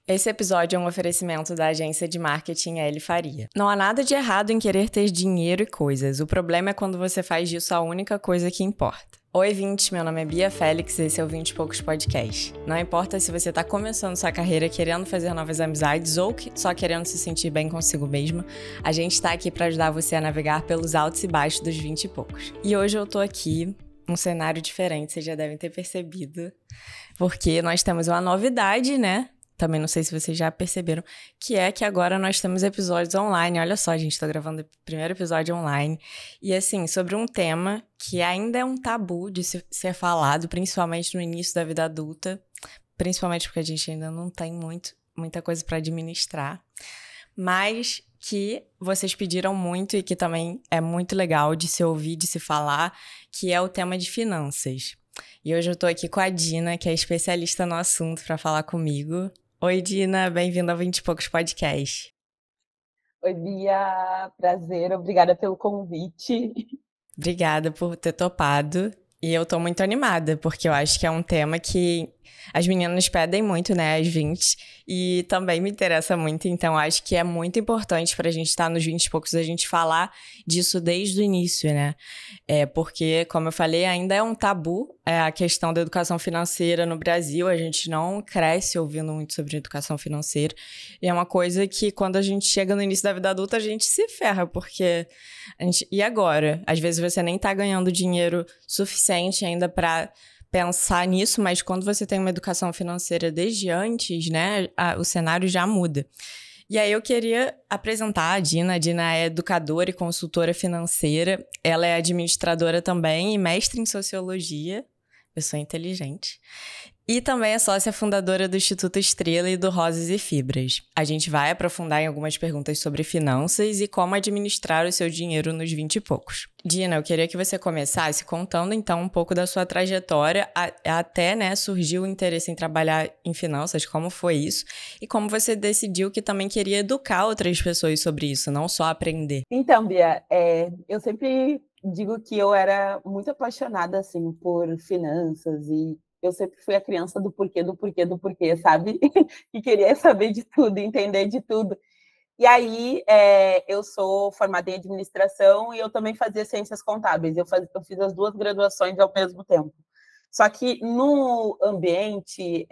Esse episódio é um oferecimento da agência de marketing L Faria. Não há nada de errado em querer ter dinheiro e coisas. O problema é quando você faz disso a única coisa que importa. Oi, vintes, meu nome é Bia Félix e esse é o 20 e Poucos Podcast. Não importa se você está começando sua carreira querendo fazer novas amizades ou só querendo se sentir bem consigo mesma, a gente está aqui para ajudar você a navegar pelos altos e baixos dos 20 e poucos. E hoje eu tô aqui num cenário diferente, vocês já devem ter percebido, porque nós temos uma novidade, né? Também não sei se vocês já perceberam, que é que agora nós temos episódios online. Olha só, a gente tá gravando o primeiro episódio online. E assim, sobre um tema que ainda é um tabu de ser falado, principalmente no início da vida adulta, principalmente porque a gente ainda não tem muita coisa para administrar, mas que vocês pediram muito e que também é muito legal de se ouvir, de se falar, que é o tema de finanças. E hoje eu tô aqui com a Dina, que é especialista no assunto, para falar comigo. Oi, Dina, bem-vinda ao 20 e Poucos Podcast. Oi, Bia, prazer, obrigada pelo convite. Obrigada por ter topado. E eu tô muito animada, porque eu acho que é um tema que as meninas pedem muito, né, às 20, e também me interessa muito, então acho que é muito importante pra gente estar nos 20 e poucos, a gente falar disso desde o início, né? Porque, como eu falei, ainda é um tabu a questão da educação financeira no Brasil, a gente não cresce ouvindo muito sobre educação financeira, e é uma coisa que quando a gente chega no início da vida adulta, a gente se ferra, porque e agora? Às vezes você nem tá ganhando dinheiro suficiente ainda para pensar nisso, mas quando você tem uma educação financeira desde antes, né, o cenário já muda. E aí eu queria apresentar a Dina. A Dina é educadora e consultora financeira. Ela é administradora também e mestre em sociologia. Pessoa inteligente. E também é sócia fundadora do Instituto Estrela e do Rosas e Fibras. A gente vai aprofundar em algumas perguntas sobre finanças e como administrar o seu dinheiro nos 20 e poucos. Dina, eu queria que você começasse contando então um pouco da sua trajetória até, né, surgiu o interesse em trabalhar em finanças, como foi isso, e como você decidiu que também queria educar outras pessoas sobre isso, não só aprender. Então, Bia, eu sempre digo que eu era muito apaixonada, assim, por finanças e eu sempre fui a criança do porquê, do porquê, do porquê, sabe? Que queria saber de tudo, entender de tudo. E aí, eu sou formada em administração e eu também fazia ciências contábeis. Eu fiz as duas graduações ao mesmo tempo. Só que no ambiente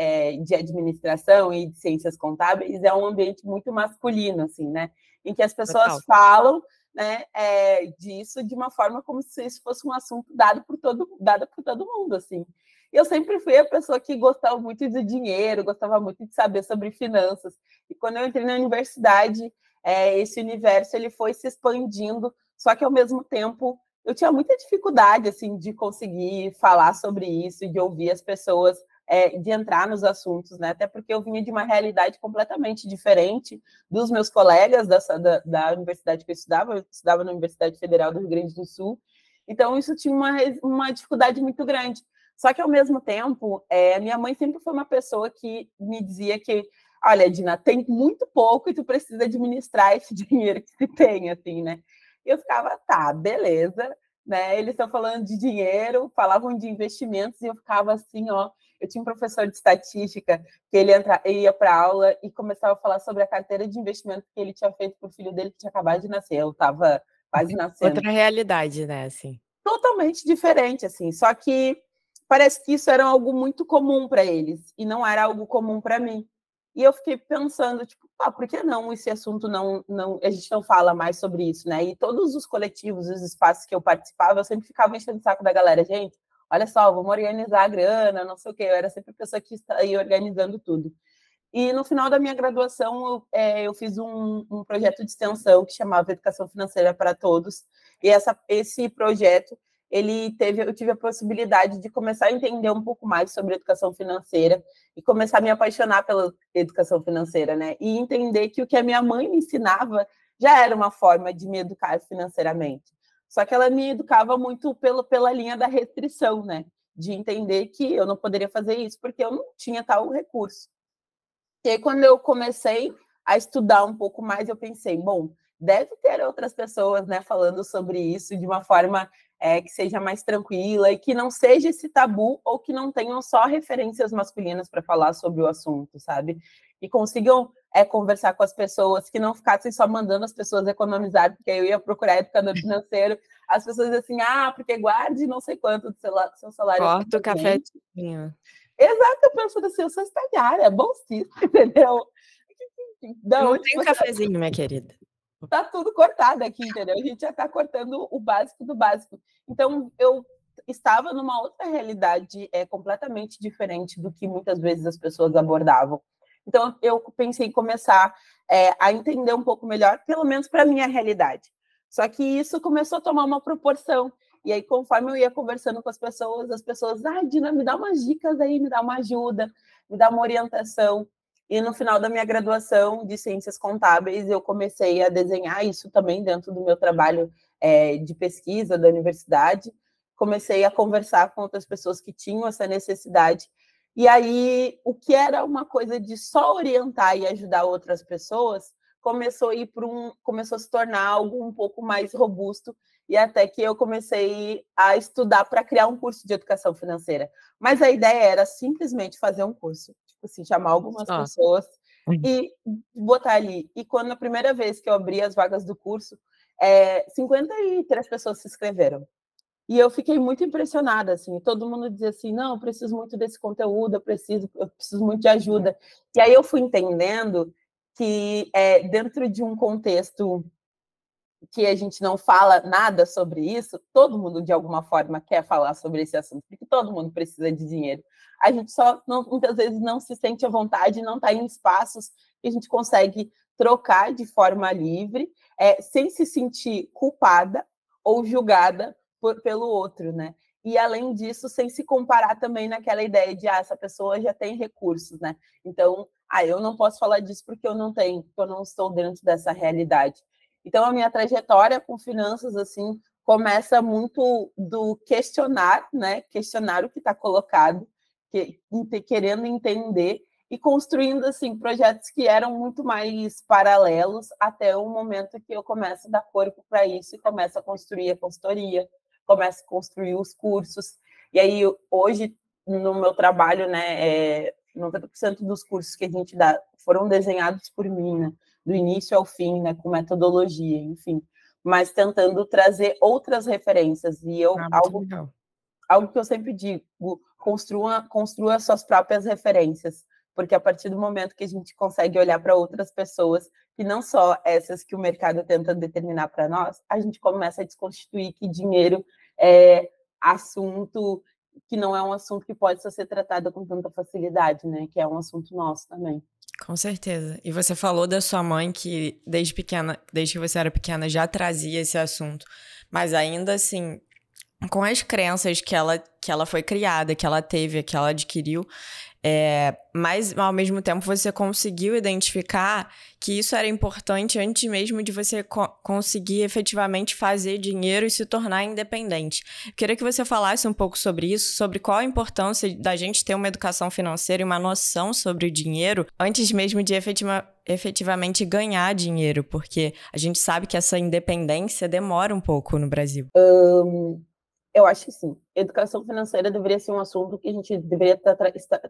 de administração e de ciências contábeis é um ambiente muito masculino, assim, né? Em que as pessoas Total. falam, né, disso de uma forma como se isso fosse um assunto dado por todo mundo, assim. Eu sempre fui a pessoa que gostava muito de dinheiro, gostava muito de saber sobre finanças. E quando eu entrei na universidade, esse universo ele foi se expandindo, só que ao mesmo tempo eu tinha muita dificuldade assim de conseguir falar sobre isso, de ouvir as pessoas, de entrar nos assuntos, né? Até porque eu vinha de uma realidade completamente diferente dos meus colegas da universidade que eu estudava na Universidade Federal do Rio Grande do Sul, então isso tinha uma dificuldade muito grande. Só que, ao mesmo tempo, minha mãe sempre foi uma pessoa que me dizia que, olha, Dina, tem muito pouco e tu precisa administrar esse dinheiro que se tem, assim, né? E eu ficava, tá, beleza, né? Eles estão falando de dinheiro, falavam de investimentos e eu ficava assim, ó. Eu tinha um professor de estatística que ele ia para aula e começava a falar sobre a carteira de investimento que ele tinha feito para o filho dele que tinha acabado de nascer. Eu estava quase nascendo. Outra realidade, né, assim. Totalmente diferente, assim. Só que parece que isso era algo muito comum para eles e não era algo comum para mim. E eu fiquei pensando, tipo, por que não esse assunto a gente não fala mais sobre isso, né? E todos os coletivos, os espaços que eu participava, eu sempre ficava enchendo o saco da galera, gente, olha só, vamos organizar a grana, não sei o quê. Eu era sempre a pessoa que ia organizando tudo. E no final da minha graduação, eu fiz um projeto de extensão que chamava Educação Financeira para Todos. E esse projeto, eu tive a possibilidade de começar a entender um pouco mais sobre educação financeira e começar a me apaixonar pela educação financeira, né? E entender que o que a minha mãe me ensinava já era uma forma de me educar financeiramente. Só que ela me educava muito pela linha da restrição, né? De entender que eu não poderia fazer isso porque eu não tinha tal recurso. E aí, quando eu comecei a estudar um pouco mais, eu pensei, bom, deve ter outras pessoas, né, falando sobre isso de uma forma que seja mais tranquila e que não seja esse tabu ou que não tenham só referências masculinas para falar sobre o assunto, sabe? e consigam conversar com as pessoas, que não ficassem só mandando as pessoas economizar, porque eu ia procurar educador financeiro, as pessoas dizem assim, porque guarde não sei quanto do seu salário. Corta o cafezinho. Exato, eu penso assim, eu sou estagiária, bolsista, entendeu? Não tem um cafezinho, minha querida. Tá tudo cortado aqui, entendeu? A gente já tá cortando o básico do básico. Então, eu estava numa outra realidade completamente diferente do que muitas vezes as pessoas abordavam. Então, eu pensei em começar a entender um pouco melhor, pelo menos para a minha realidade. Só que isso começou a tomar uma proporção. E aí, conforme eu ia conversando com as pessoas, Dina, me dá umas dicas aí, me dá uma ajuda, me dá uma orientação. E no final da minha graduação de Ciências Contábeis, eu comecei a desenhar isso também dentro do meu trabalho de pesquisa da universidade. Comecei a conversar com outras pessoas que tinham essa necessidade. E aí, o que era uma coisa de só orientar e ajudar outras pessoas, começou a se tornar algo um pouco mais robusto, e até que eu comecei a estudar para criar um curso de educação financeira. Mas a ideia era simplesmente fazer um curso, tipo assim, chamar algumas pessoas e botar ali. E quando a primeira vez que eu abri as vagas do curso, 53 pessoas se inscreveram. E eu fiquei muito impressionada, assim, todo mundo dizia assim, não, eu preciso muito desse conteúdo, eu preciso muito de ajuda. E aí eu fui entendendo que dentro de um contexto que a gente não fala nada sobre isso, todo mundo, de alguma forma, quer falar sobre esse assunto, porque todo mundo precisa de dinheiro. A gente só, muitas vezes, não se sente à vontade, não está em espaços que a gente consegue trocar de forma livre, sem se sentir culpada ou julgada pelo outro, né? E, além disso, sem se comparar também naquela ideia de, essa pessoa já tem recursos, né? Então, eu não posso falar disso porque eu não tenho, porque eu não estou dentro dessa realidade. Então, a minha trajetória com finanças, assim, começa muito do questionar, né? Questionar o que está colocado, querendo entender e construindo, assim, projetos que eram muito mais paralelos até o momento que eu começo a dar corpo para isso e começo a construir a consultoria, começo a construir os cursos. E aí, hoje, no meu trabalho, né, 90% dos cursos que a gente dá foram desenhados por mim, né? Do início ao fim, né, com metodologia, enfim, mas tentando trazer outras referências. E algo que eu sempre digo, construa suas próprias referências, porque a partir do momento que a gente consegue olhar para outras pessoas, que não só essas que o mercado tenta determinar para nós, a gente começa a desconstituir que dinheiro é assunto que não é um assunto que pode ser tratado com tanta facilidade, né? Que é um assunto nosso também. Com certeza. E você falou da sua mãe que desde pequena, desde que você era pequena, já trazia esse assunto. Mas ainda assim, com as crenças que ela foi criada, que ela teve, que ela adquiriu, mas ao mesmo tempo você conseguiu identificar que isso era importante antes mesmo de você conseguir efetivamente fazer dinheiro e se tornar independente. Eu queria que você falasse um pouco sobre isso, sobre qual a importância da gente ter uma educação financeira e uma noção sobre o dinheiro antes mesmo de efetivamente ganhar dinheiro, porque a gente sabe que essa independência demora um pouco no Brasil. Eu acho que sim. Educação financeira deveria ser um assunto que a gente deveria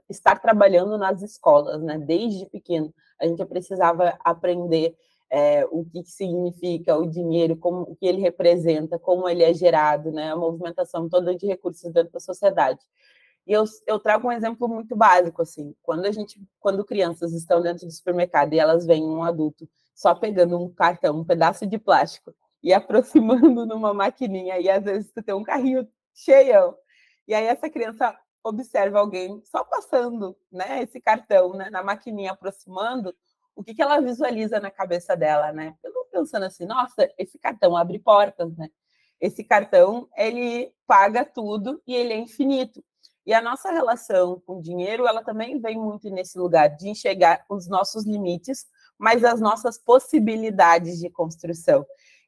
estar trabalhando nas escolas, né? Desde pequeno. A gente precisava aprender o que significa o dinheiro, o que ele representa, como ele é gerado, né? A movimentação toda de recursos dentro da sociedade. E eu trago um exemplo muito básico, assim. Quando crianças estão dentro do supermercado e elas veem um adulto só pegando um cartão, um pedaço de plástico, e aproximando numa maquininha, e às vezes tu tem um carrinho cheio, e aí essa criança observa alguém só passando, né, esse cartão, né, na maquininha, aproximando, o que ela visualiza na cabeça dela, né? Eu tô pensando assim, nossa, esse cartão abre portas, né? Esse cartão, ele paga tudo e ele é infinito. E a nossa relação com o dinheiro, ela também vem muito nesse lugar de enxergar os nossos limites, mas as nossas possibilidades de construção.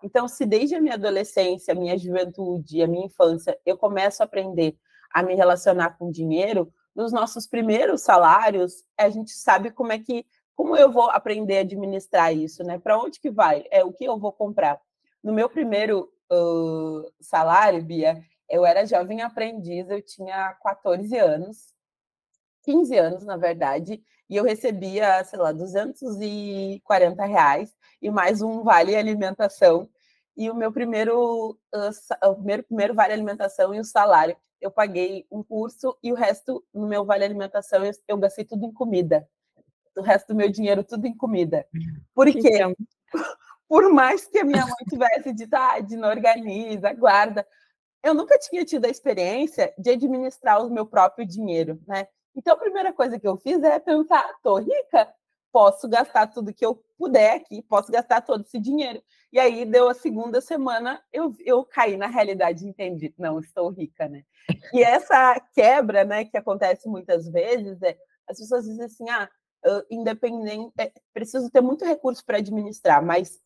Então, se desde a minha adolescência, a minha juventude, a minha infância, eu começo a aprender a me relacionar com dinheiro, nos nossos primeiros salários, a gente sabe como eu vou aprender a administrar isso, né? Para onde que vai? O que eu vou comprar? No meu primeiro salário, Bia, eu era jovem aprendiz, eu tinha 14 anos, 15 anos, na verdade, e eu recebia, sei lá, R$ 240 e mais um vale alimentação. E o meu primeiro vale alimentação e o salário, eu paguei um curso e o resto no meu vale alimentação eu gastei tudo em comida. O resto do meu dinheiro tudo em comida. Porque Então, por mais que a minha mãe tivesse dito, não organiza, guarda, eu nunca tinha tido a experiência de administrar o meu próprio dinheiro, né? Então, a primeira coisa que eu fiz é pensar, tô rica, posso gastar tudo que eu puder aqui, posso gastar todo esse dinheiro. E aí, deu a segunda semana, eu caí na realidade e entendi, não, estou rica, né? E essa quebra, né, que acontece muitas vezes, as pessoas dizem assim, independente, preciso ter muito recurso para administrar, mas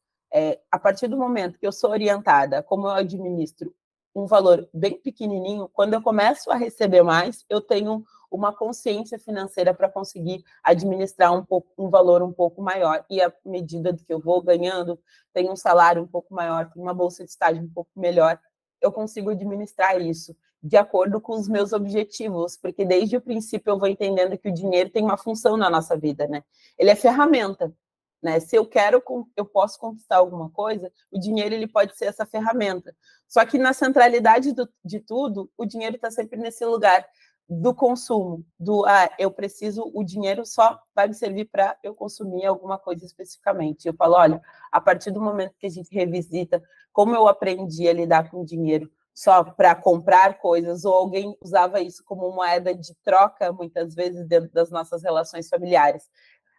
a partir do momento que eu sou orientada, como eu administro um valor bem pequenininho, quando eu começo a receber mais, eu tenho uma consciência financeira para conseguir administrar um valor um pouco maior. E à medida que eu vou ganhando, tenho um salário um pouco maior, tenho uma bolsa de estágio um pouco melhor, eu consigo administrar isso de acordo com os meus objetivos, porque desde o princípio eu vou entendendo que o dinheiro tem uma função na nossa vida, né? Ele é ferramenta. Né? Se eu posso conquistar alguma coisa, o dinheiro ele pode ser essa ferramenta. Só que na centralidade de tudo, o dinheiro está sempre nesse lugar do consumo, eu preciso, o dinheiro só vai me servir para eu consumir alguma coisa especificamente. Eu falo, olha, a partir do momento que a gente revisita como eu aprendi a lidar com dinheiro só para comprar coisas, ou alguém usava isso como moeda de troca, muitas vezes, dentro das nossas relações familiares.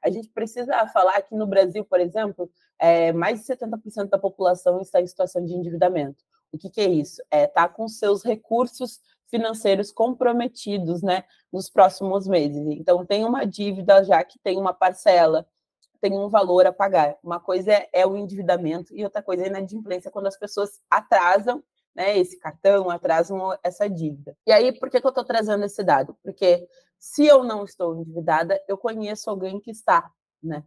A gente precisa falar que no Brasil, por exemplo, mais de 70% da população está em situação de endividamento. O que é isso? Tá com seus recursos financeiros comprometidos, né, nos próximos meses. Então, tem uma dívida já que tem uma parcela, tem um valor a pagar. Uma coisa é o endividamento e outra coisa é a inadimplência, quando as pessoas atrasam, né, esse cartão, atrasam essa dívida. E aí, por que eu estou trazendo esse dado? Porque se eu não estou endividada, eu conheço alguém que está, né?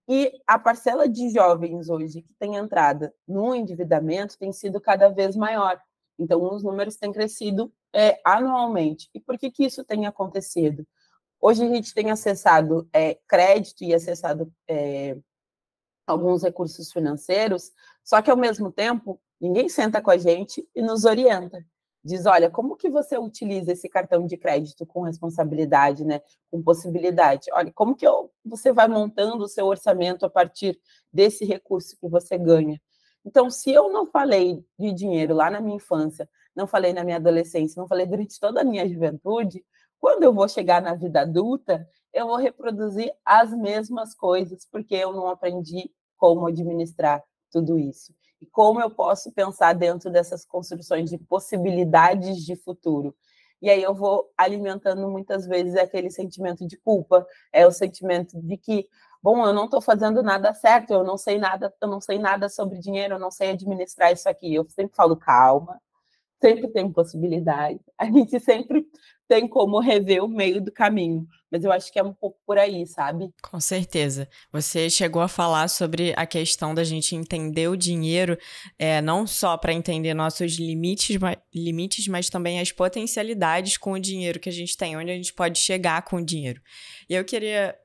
E a parcela de jovens hoje que tem entrada no endividamento tem sido cada vez maior. Então, os números têm crescido anualmente. E por que isso tem acontecido? Hoje a gente tem acessado crédito e acessado alguns recursos financeiros, só que, ao mesmo tempo, ninguém senta com a gente e nos orienta. Diz, olha, como que você utiliza esse cartão de crédito com responsabilidade, né? Com possibilidade? Olha, como que você vai montando o seu orçamento a partir desse recurso que você ganha? Então, se eu não falei de dinheiro lá na minha infância, não falei na minha adolescência, não falei durante toda a minha juventude, quando eu vou chegar na vida adulta, eu vou reproduzir as mesmas coisas, porque eu não aprendi como administrar tudo isso. E como eu posso pensar dentro dessas construções de possibilidades de futuro. E aí eu vou alimentando muitas vezes aquele sentimento de culpa, o sentimento de que, bom, eu não estou fazendo nada certo, eu não sei nada sobre dinheiro, eu não sei administrar isso aqui. Eu sempre falo, calma, sempre tem possibilidade. A gente sempre tem como rever o meio do caminho. Mas eu acho que é um pouco por aí, sabe? Com certeza. Você chegou a falar sobre a questão da gente entender o dinheiro, não só para entender nossos limites, mas também as potencialidades com o dinheiro que a gente tem, onde a gente pode chegar com o dinheiro. E eu queria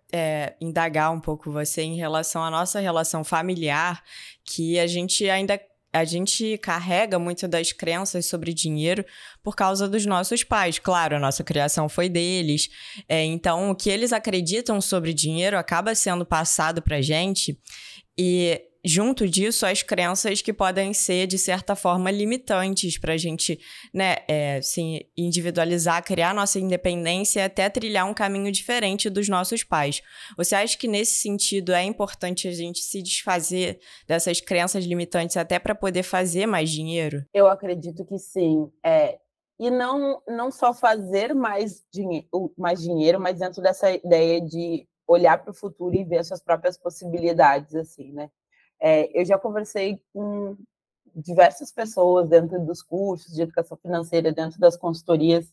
indagar um pouco você em relação à nossa relação familiar, que a gente carrega muito das crenças sobre dinheiro por causa dos nossos pais. Claro, a nossa criação foi deles. Então, o que eles acreditam sobre dinheiro acaba sendo passado pra gente. E, junto disso, as crenças que podem ser, de certa forma, limitantes pra gente, né, se individualizar, criar nossa independência e até trilhar um caminho diferente dos nossos pais. Você acha que, nesse sentido, é importante a gente se desfazer dessas crenças limitantes até para poder fazer mais dinheiro? Eu acredito que sim. E não só fazer mais dinheiro, mas dentro dessa ideia de olhar para o futuro e ver as suas próprias possibilidades, assim, né? Eu já conversei com diversas pessoas dentro dos cursos de educação financeira, dentro das consultorias,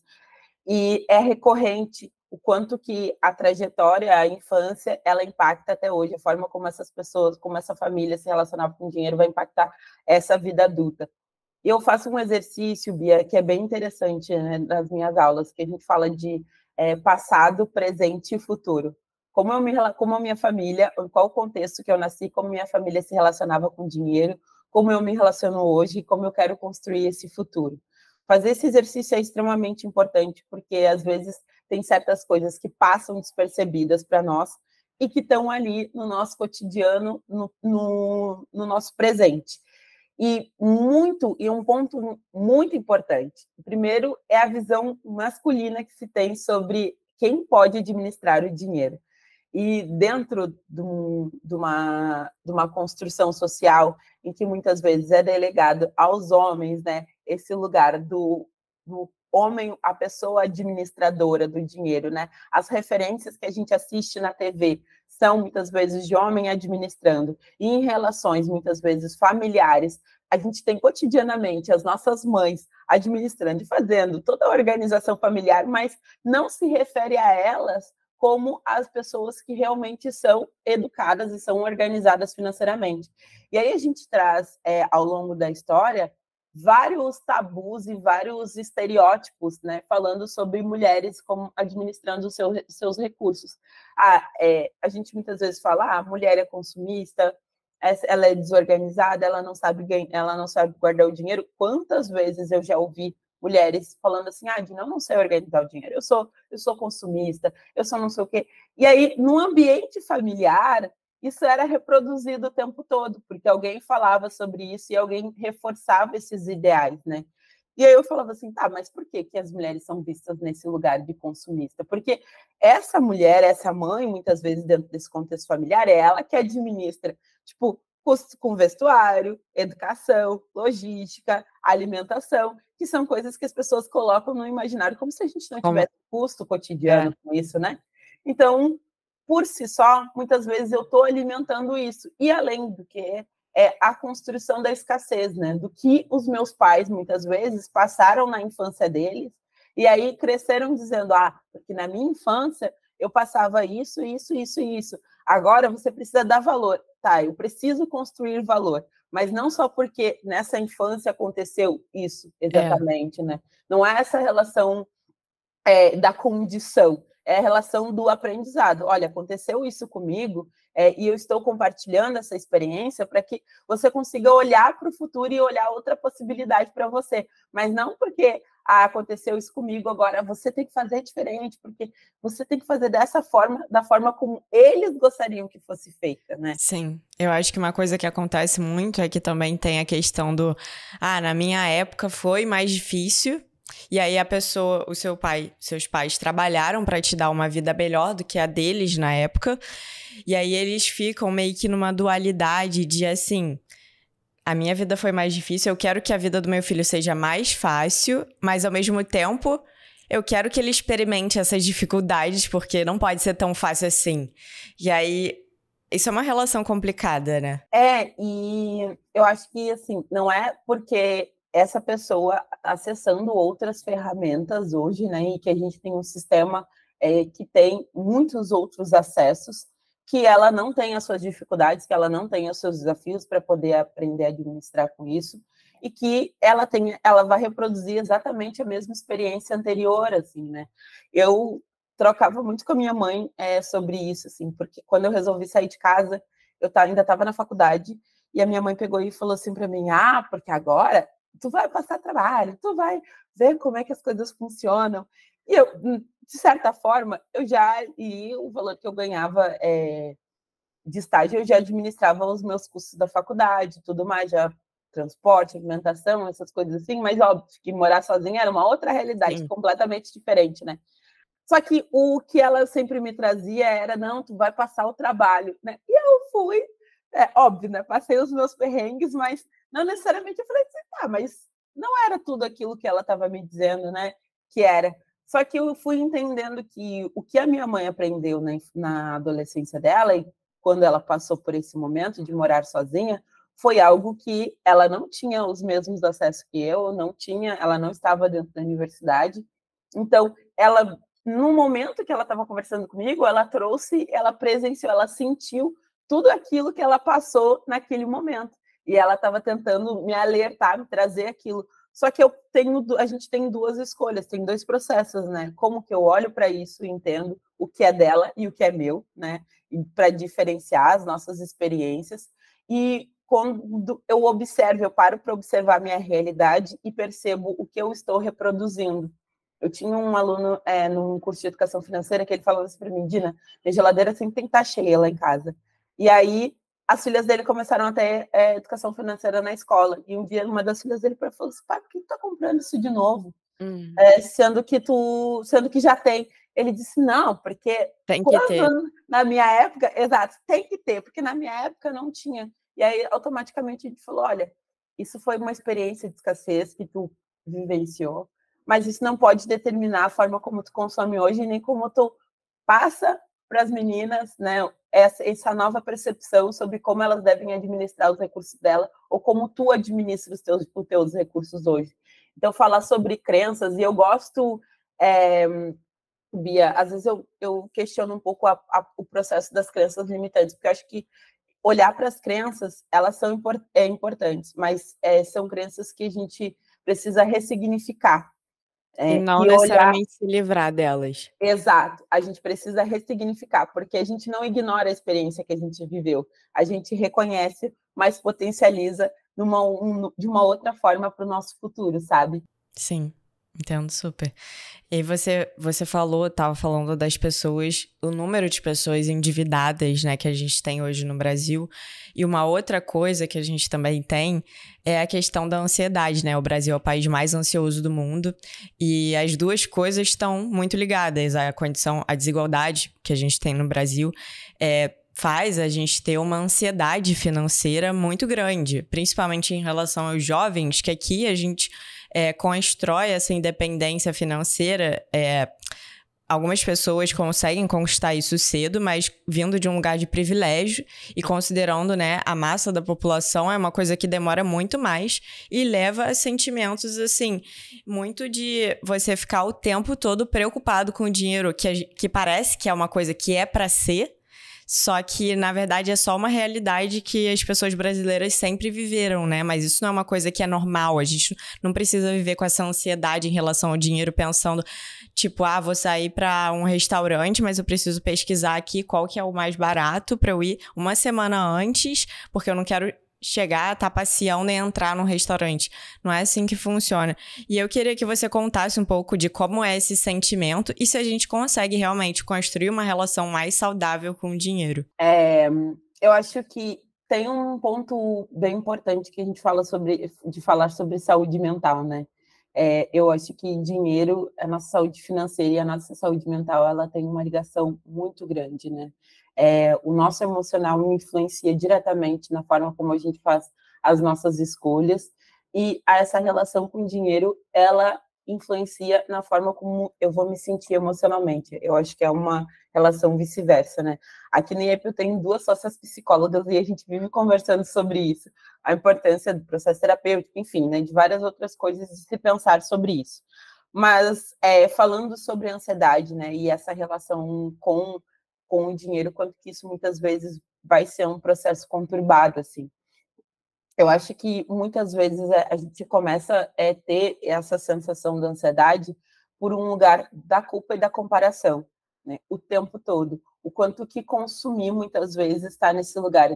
e é recorrente o quanto que a trajetória, a infância, ela impacta até hoje, a forma como essas pessoas, como essa família se relacionava com o dinheiro vai impactar essa vida adulta. Eu faço um exercício, Bia, que é bem interessante, né, nas minhas aulas, que a gente fala de passado, presente e futuro. Como a minha família, em qual contexto que eu nasci, como minha família se relacionava com dinheiro, como eu me relaciono hoje, como eu quero construir esse futuro. Fazer esse exercício é extremamente importante, porque às vezes tem certas coisas que passam despercebidas para nós e que estão ali no nosso cotidiano, no nosso presente. E um ponto muito importante. O primeiro é a visão masculina que se tem sobre quem pode administrar o dinheiro. E dentro de uma construção social em que muitas vezes é delegado aos homens, né, esse lugar do homem, a pessoa administradora do dinheiro, né? As referências que a gente assiste na TV são muitas vezes de homem administrando. E em relações muitas vezes familiares, a gente tem cotidianamente as nossas mães administrando e fazendo toda a organização familiar, mas não se refere a elas como as pessoas que realmente são educadas e são organizadas financeiramente. E aí a gente traz, ao longo da história, vários tabus e vários estereótipos, né, falando sobre mulheres como administrando os seus recursos. A gente muitas vezes fala, a mulher é consumista, ela é desorganizada, ela não sabe guardar o dinheiro. Quantas vezes eu já ouvi mulheres falando assim, Dina, eu não sei organizar o dinheiro, eu sou consumista, eu sou não sei o quê. E aí, no ambiente familiar, isso era reproduzido o tempo todo, porque alguém falava sobre isso e alguém reforçava esses ideais, né? E aí eu falava assim, tá, mas por que as mulheres são vistas nesse lugar de consumista? Porque essa mulher, essa mãe, muitas vezes dentro desse contexto familiar, é ela que administra, tipo, custo com vestuário, educação, logística, alimentação, que são coisas que as pessoas colocam no imaginário como se a gente não tivesse custo cotidiano com isso, né? Então, por si só, muitas vezes eu estou alimentando isso. E além do que é a construção da escassez, né? Do que os meus pais, muitas vezes, passaram na infância deles, e aí cresceram dizendo, porque na minha infância eu passava isso, isso, isso e isso. Agora você precisa dar valor. Tá, eu preciso construir valor. Mas não só porque nessa infância aconteceu isso, exatamente, né? Não é essa relação da condição, é a relação do aprendizado. Olha, aconteceu isso comigo, e eu estou compartilhando essa experiência para que você consiga olhar para o futuro e olhar outra possibilidade para você. Mas não porque aconteceu isso comigo, agora você tem que fazer diferente, porque você tem que fazer dessa forma, da forma como eles gostariam que fosse feita, né? Sim, eu acho que uma coisa que acontece muito é que também tem a questão do, na minha época foi mais difícil, e aí a pessoa, seus pais trabalharam para te dar uma vida melhor do que a deles na época, e aí eles ficam meio que numa dualidade de assim, a minha vida foi mais difícil, eu quero que a vida do meu filho seja mais fácil, mas ao mesmo tempo eu quero que ele experimente essas dificuldades, porque não pode ser tão fácil assim. E aí, isso é uma relação complicada, né? E eu acho que, assim, não é porque essa pessoa acessando outras ferramentas hoje, né, e que a gente tem um sistema que tem muitos outros acessos, que ela não tem as suas dificuldades, que ela não tem os seus desafios para poder aprender a administrar com isso, e que ela vai reproduzir exatamente a mesma experiência anterior, assim, né? Eu trocava muito com a minha mãe sobre isso, assim, porque quando eu resolvi sair de casa, eu ainda estava na faculdade, e a minha mãe pegou e falou assim para mim, porque agora tu vai passar trabalho, tu vai ver como é que as coisas funcionam. E eu, de certa forma, e o valor que eu ganhava de estágio, eu já administrava os meus custos da faculdade, tudo mais, já transporte, alimentação, essas coisas assim, mas óbvio que morar sozinha era uma outra realidade, completamente diferente, né? Só que o que ela sempre me trazia era, não, tu vai passar o trabalho, né? E eu fui, óbvio, né? Passei os meus perrengues, mas não necessariamente eu falei assim, mas não era tudo aquilo que ela estava me dizendo, né? Que era. Só que eu fui entendendo que o que a minha mãe aprendeu na adolescência dela, e quando ela passou por esse momento de morar sozinha, foi algo que ela não tinha os mesmos acessos que eu, ela não estava dentro da universidade. Então, ela, no momento que ela estava conversando comigo, ela presenciou, ela sentiu tudo aquilo que ela passou naquele momento. E ela estava tentando me alertar, me trazer aquilo. Só que a gente tem duas escolhas, tem dois processos, né? Como que eu olho para isso e entendo o que é dela e o que é meu, né? Para diferenciar as nossas experiências. E quando eu observo, eu paro para observar a minha realidade e percebo o que eu estou reproduzindo. Eu tinha um aluno num curso de educação financeira que ele falava assim para mim: Dina, minha geladeira sempre tem que estar cheia lá em casa. E aí as filhas dele começaram a ter educação financeira na escola. E um dia uma das filhas dele falou assim: pai, por que tu tá comprando isso de novo? Sendo que já tem. Ele disse: não, porque tem que ter. Na minha época, exato, tem que ter, porque na minha época não tinha. E aí, automaticamente, a gente falou: olha, isso foi uma experiência de escassez que tu vivenciou, mas isso não pode determinar a forma como tu consome hoje, nem como tu passa para as meninas, né, essa nova percepção sobre como elas devem administrar os recursos dela, ou como tu administra os teus recursos hoje. Então, falar sobre crenças, e eu gosto, Bia, às vezes eu questiono um pouco o processo das crenças limitantes, porque eu acho que olhar para as crenças, elas são importantes, mas são crenças que a gente precisa ressignificar. E não E olhar... necessariamente se livrar delas. Exato, a gente precisa ressignificar, porque a gente não ignora a experiência que a gente viveu, a gente reconhece, mas potencializa de uma outra forma para o nosso futuro, sabe? Sim, entendo super. E aí você estava falando das pessoas, o número de pessoas endividadas, né, que a gente tem hoje no Brasil. E uma outra coisa que a gente também tem é a questão da ansiedade, né? O Brasil é o país mais ansioso do mundo e as duas coisas estão muito ligadas. A desigualdade que a gente tem no Brasil faz a gente ter uma ansiedade financeira muito grande, principalmente em relação aos jovens, que aqui a gente constrói essa independência financeira. Algumas pessoas conseguem conquistar isso cedo, mas vindo de um lugar de privilégio e considerando, né, a massa da população, é uma coisa que demora muito mais e leva a sentimentos, assim, muito de você ficar o tempo todo preocupado com o dinheiro, que parece que é uma coisa que é para ser, só que, na verdade, é só uma realidade que as pessoas brasileiras sempre viveram, né? Mas isso não é uma coisa que é normal. A gente não precisa viver com essa ansiedade em relação ao dinheiro, pensando, tipo, vou sair para um restaurante, mas eu preciso pesquisar aqui qual que é o mais barato para eu ir uma semana antes, porque eu não quero chegar, tá passeando e entrar num restaurante. Não é assim que funciona. E eu queria que você contasse um pouco de como é esse sentimento e se a gente consegue realmente construir uma relação mais saudável com o dinheiro. Eu acho que tem um ponto bem importante que a gente fala de falar sobre saúde mental, né? Eu acho que dinheiro, a nossa saúde financeira e a nossa saúde mental, ela tem uma ligação muito grande, né? O nosso emocional influencia diretamente na forma como a gente faz as nossas escolhas, e essa relação com o dinheiro, ela influencia na forma como eu vou me sentir emocionalmente. Eu acho que é uma relação vice-versa, né? Aqui no IEP eu tenho 2 sócias psicólogas e a gente vive conversando sobre isso, a importância do processo terapêutico, enfim, né, de várias outras coisas de se pensar sobre isso. Mas falando sobre a ansiedade, né, e essa relação com o dinheiro, quanto que isso muitas vezes vai ser um processo conturbado, assim. Eu acho que muitas vezes a gente começa a ter essa sensação da ansiedade por um lugar da culpa e da comparação, né? O tempo todo. O quanto que consumir muitas vezes está nesse lugar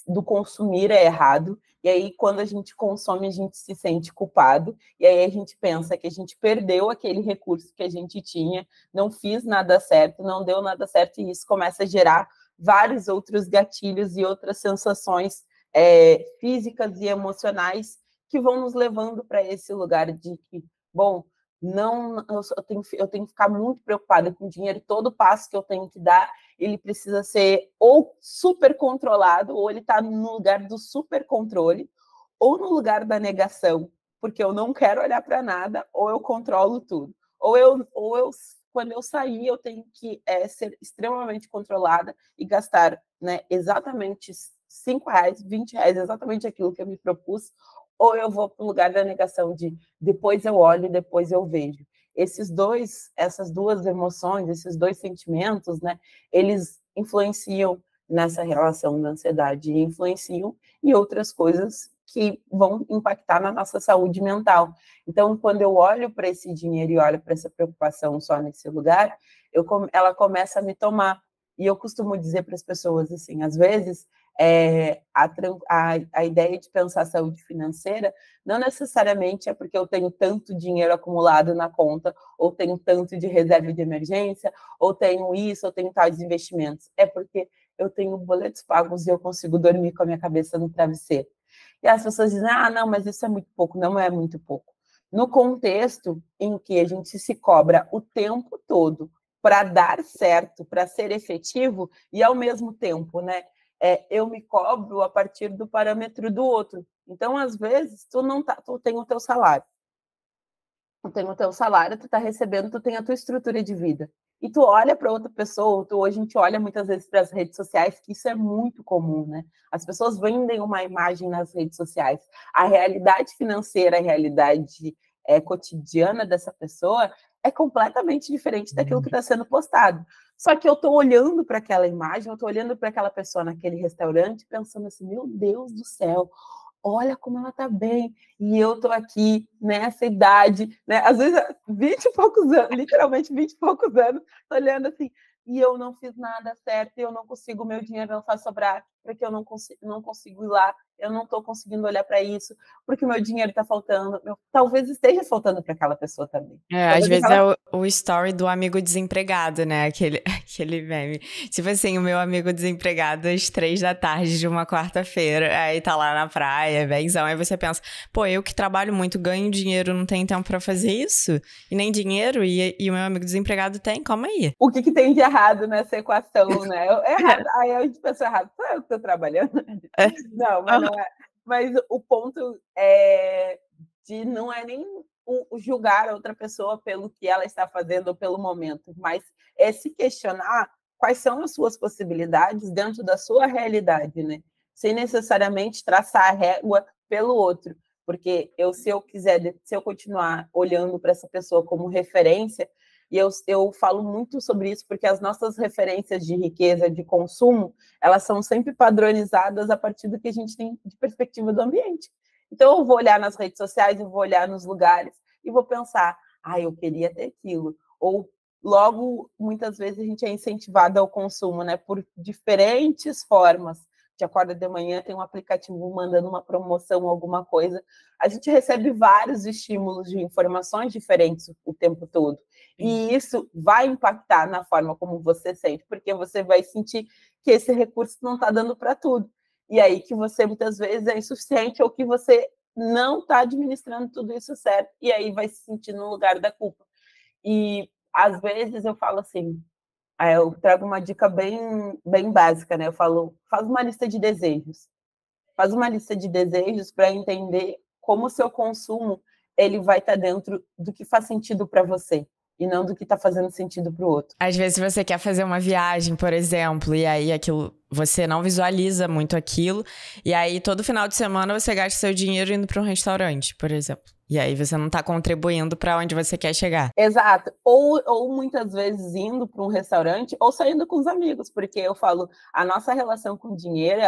do consumir é errado, e aí quando a gente consome a gente se sente culpado, e aí a gente pensa que a gente perdeu aquele recurso que a gente tinha, não fiz nada certo, não deu nada certo, e isso começa a gerar vários outros gatilhos e outras sensações físicas e emocionais que vão nos levando para esse lugar de que, bom, não, eu tenho que ficar muito preocupada com o dinheiro, todo passo que eu tenho que dar, ele precisa ser ou super controlado, ou ele está no lugar do super controle, ou no lugar da negação, porque eu não quero olhar para nada, ou eu controlo tudo. Ou eu, quando eu sair, eu tenho que ser extremamente controlada e gastar, né, exatamente R$ 5, R$ 20, exatamente aquilo que eu me propus, ou eu vou para o lugar da negação de depois eu olho, depois eu vejo. Essas duas emoções, esses dois sentimentos, né, eles influenciam nessa relação da ansiedade e influenciam em outras coisas que vão impactar na nossa saúde mental. Então, quando eu olho para esse dinheiro e olho para essa preocupação só nesse lugar, ela começa a me tomar. E eu costumo dizer para as pessoas assim, às vezes, a ideia de pensar saúde financeira não necessariamente é porque eu tenho tanto dinheiro acumulado na conta, ou tenho tanto de reserva de emergência, ou tenho isso, ou tenho tais investimentos. É porque eu tenho boletos pagos e eu consigo dormir com a minha cabeça no travesseiro. E as pessoas dizem, não, mas isso é muito pouco. Não é muito pouco. No contexto em que a gente se cobra o tempo todo para dar certo, para ser efetivo, e ao mesmo tempo, né, eu me cobro a partir do parâmetro do outro. Então, às vezes, tu tem o teu salário. Tu tem o teu salário, tu tá recebendo, tu tem a tua estrutura de vida. E tu olha para outra pessoa, hoje a gente olha muitas vezes para as redes sociais, que isso é muito comum, né? As pessoas vendem uma imagem nas redes sociais. A realidade financeira, a realidade cotidiana dessa pessoa é completamente diferente daquilo que está sendo postado. Só que eu estou olhando para aquela imagem, eu estou olhando para aquela pessoa naquele restaurante, pensando assim, meu Deus do céu, olha como ela está bem, e eu estou aqui nessa idade, né? Às vezes 20 e poucos anos, literalmente 20 e poucos anos, olhando assim, e eu não fiz nada certo, e eu não consigo, meu dinheiro não faz sobrar, porque eu não consigo ir lá, eu não estou conseguindo olhar para isso, porque o meu dinheiro está faltando, talvez esteja faltando para aquela pessoa também. Às vezes é o story do amigo desempregado, né? Aquele meme. Tipo assim, o meu amigo desempregado às 3 da tarde de uma quarta-feira, aí tá lá na praia, benzão. Aí você pensa, pô, eu que trabalho muito, ganho dinheiro, não tenho tempo pra fazer isso? E nem dinheiro, e o meu amigo desempregado tem, calma aí. O que tem de errado nessa equação, né? Errado. Aí a gente pensou errado, sou eu que tô trabalhando? Não, mas não é. Mas o ponto não é nem julgar a outra pessoa pelo que ela está fazendo ou pelo momento, mas é se questionar quais são as suas possibilidades dentro da sua realidade, né? Sem necessariamente traçar a régua pelo outro, porque se eu continuar olhando para essa pessoa como referência, e eu falo muito sobre isso porque as nossas referências de riqueza, de consumo, elas são sempre padronizadas a partir do que a gente tem de perspectiva do ambiente. Então, eu vou olhar nas redes sociais, eu vou olhar nos lugares e vou pensar, eu queria ter aquilo. Ou, logo, muitas vezes a gente é incentivado ao consumo, né? Por diferentes formas. A gente acorda de manhã, tem um aplicativo mandando uma promoção, alguma coisa. A gente recebe vários estímulos de informações diferentes o tempo todo. E isso vai impactar na forma como você sente, porque você vai sentir que esse recurso não está dando para tudo. E aí que você, muitas vezes, é insuficiente ou que você não está administrando tudo isso certo, e aí vai se sentir no lugar da culpa. E, às vezes, eu falo assim, eu trago uma dica bem, bem básica, né? Eu falo, faz uma lista de desejos. Faz uma lista de desejos para entender como o seu consumo ele vai estar dentro do que faz sentido para você e não do que está fazendo sentido para o outro. Às vezes você quer fazer uma viagem, por exemplo, e aí você não visualiza muito aquilo, e aí todo final de semana você gasta seu dinheiro indo para um restaurante, por exemplo. E aí você não está contribuindo para onde você quer chegar. Exato. Ou muitas vezes indo para um restaurante ou saindo com os amigos, porque eu falo, a nossa relação com o dinheiro,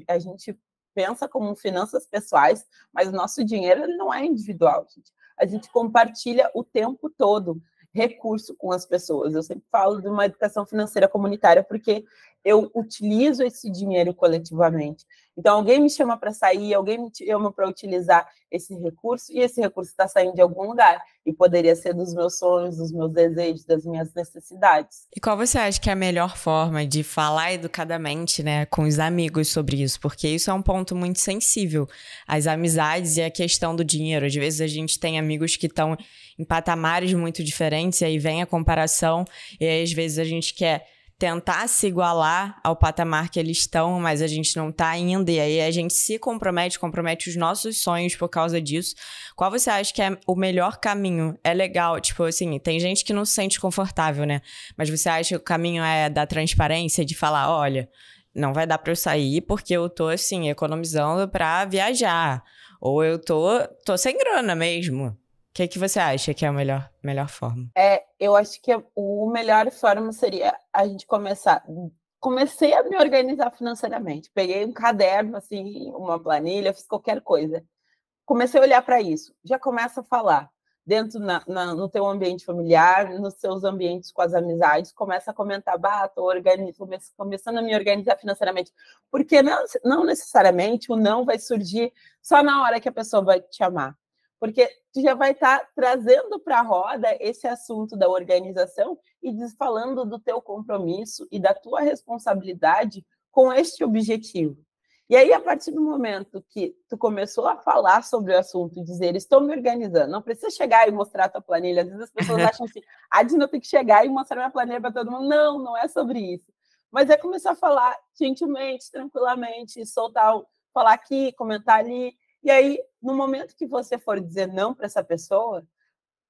a gente pensa como finanças pessoais, mas o nosso dinheiro ele não é individual, gente. A gente compartilha o tempo todo recurso com as pessoas. Eu sempre falo de uma educação financeira comunitária porque eu utilizo esse dinheiro coletivamente. Então, alguém me chama para sair, alguém me chama para utilizar esse recurso, e esse recurso está saindo de algum lugar. E poderia ser dos meus sonhos, dos meus desejos, das minhas necessidades. E qual você acha que é a melhor forma de falar educadamente, né, com os amigos sobre isso? Porque isso é um ponto muito sensível. As amizades e a questão do dinheiro. Às vezes a gente tem amigos que estão em patamares muito diferentes, e aí vem a comparação, e aí às vezes a gente quer tentar se igualar ao patamar que eles estão, mas a gente não tá indo, e aí a gente se compromete os nossos sonhos por causa disso. Qual você acha que é o melhor caminho? É legal, tipo assim, tem gente que não se sente confortável, né? Mas você acha que o caminho é da transparência, de falar, olha, não vai dar pra eu sair porque eu tô, assim, economizando pra viajar, ou eu tô sem grana mesmo. O que você acha que é a melhor forma? Eu acho que a melhor forma seria a gente começar comecei a me organizar financeiramente. Peguei um caderno, assim, uma planilha, fiz qualquer coisa. Comecei a olhar para isso. Já começa a falar dentro no teu ambiente familiar, nos seus ambientes com as amizades, começa a comentar, estou começando a me organizar financeiramente. Porque não necessariamente o não vai surgir só na hora que a pessoa vai te chamar. Porque tu já vai estar trazendo para a roda esse assunto da organização e falando do teu compromisso e da tua responsabilidade com este objetivo. E aí, a partir do momento que tu começou a falar sobre o assunto e dizer, estou me organizando, não precisa chegar e mostrar a tua planilha. Às vezes as pessoas acham assim, Dina, eu tenho que chegar e mostrar minha planilha para todo mundo. Não, não é sobre isso. Mas é começar a falar gentilmente, tranquilamente, soltar, falar aqui, comentar ali. E aí, no momento que você for dizer não para essa pessoa,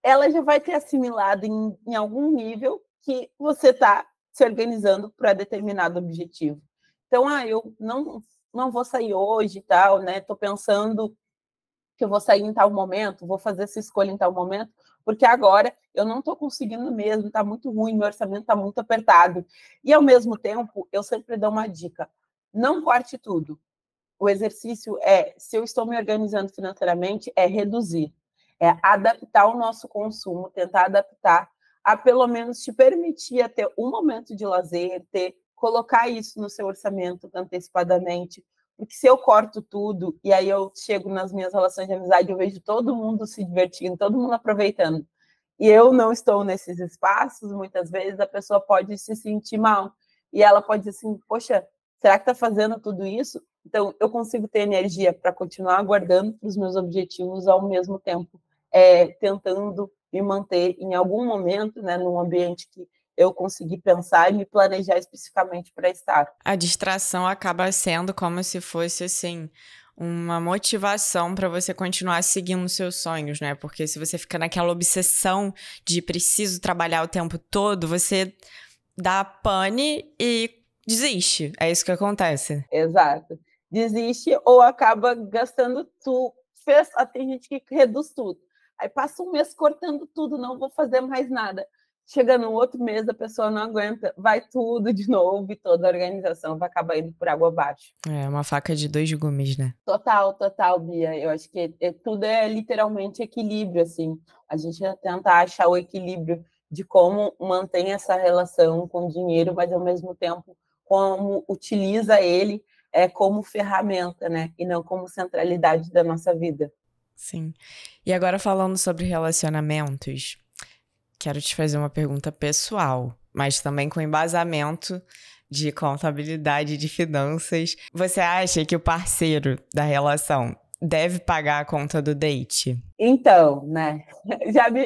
ela já vai ter assimilado em algum nível que você está se organizando para determinado objetivo. Então, eu não vou sair hoje e tal, né? Estou pensando que eu vou sair em tal momento, vou fazer essa escolha em tal momento, porque agora eu não estou conseguindo mesmo, está muito ruim, meu orçamento está muito apertado. E, ao mesmo tempo, eu sempre dou uma dica, não corte tudo. O exercício se eu estou me organizando financeiramente, é reduzir, é adaptar o nosso consumo, tentar adaptar a pelo menos te permitir a ter um momento de lazer, colocar isso no seu orçamento antecipadamente, porque se eu corto tudo e aí eu chego nas minhas relações de amizade, eu vejo todo mundo se divertindo, todo mundo aproveitando, e eu não estou nesses espaços, muitas vezes a pessoa pode se sentir mal, e ela pode dizer assim, poxa, será que está fazendo tudo isso? Então, eu consigo ter energia para continuar guardando para os meus objetivos ao mesmo tempo, tentando me manter em algum momento, né, num ambiente que eu consegui pensar e me planejar especificamente para estar. A distração acaba sendo como se fosse, assim, uma motivação para você continuar seguindo seus sonhos, né? Porque se você fica naquela obsessão de preciso trabalhar o tempo todo, você dá pane e desiste. É isso que acontece. Exato. Desiste ou acaba gastando tudo. Tem gente que reduz tudo. Aí passa um mês cortando tudo, não vou fazer mais nada. Chega no outro mês, a pessoa não aguenta, vai tudo de novo e toda a organização vai acabar indo por água abaixo. É uma faca de dois gumes, né? Total, Bia. Eu acho que tudo é literalmente equilíbrio, assim. A gente tenta achar o equilíbrio de como mantém essa relação com o dinheiro, mas ao mesmo tempo como utiliza ele como ferramenta, né? E não como centralidade da nossa vida. Sim. E agora falando sobre relacionamentos, quero te fazer uma pergunta pessoal, mas também com embasamento de contabilidade e de finanças. Você acha que o parceiro da relação deve pagar a conta do date? Então, né?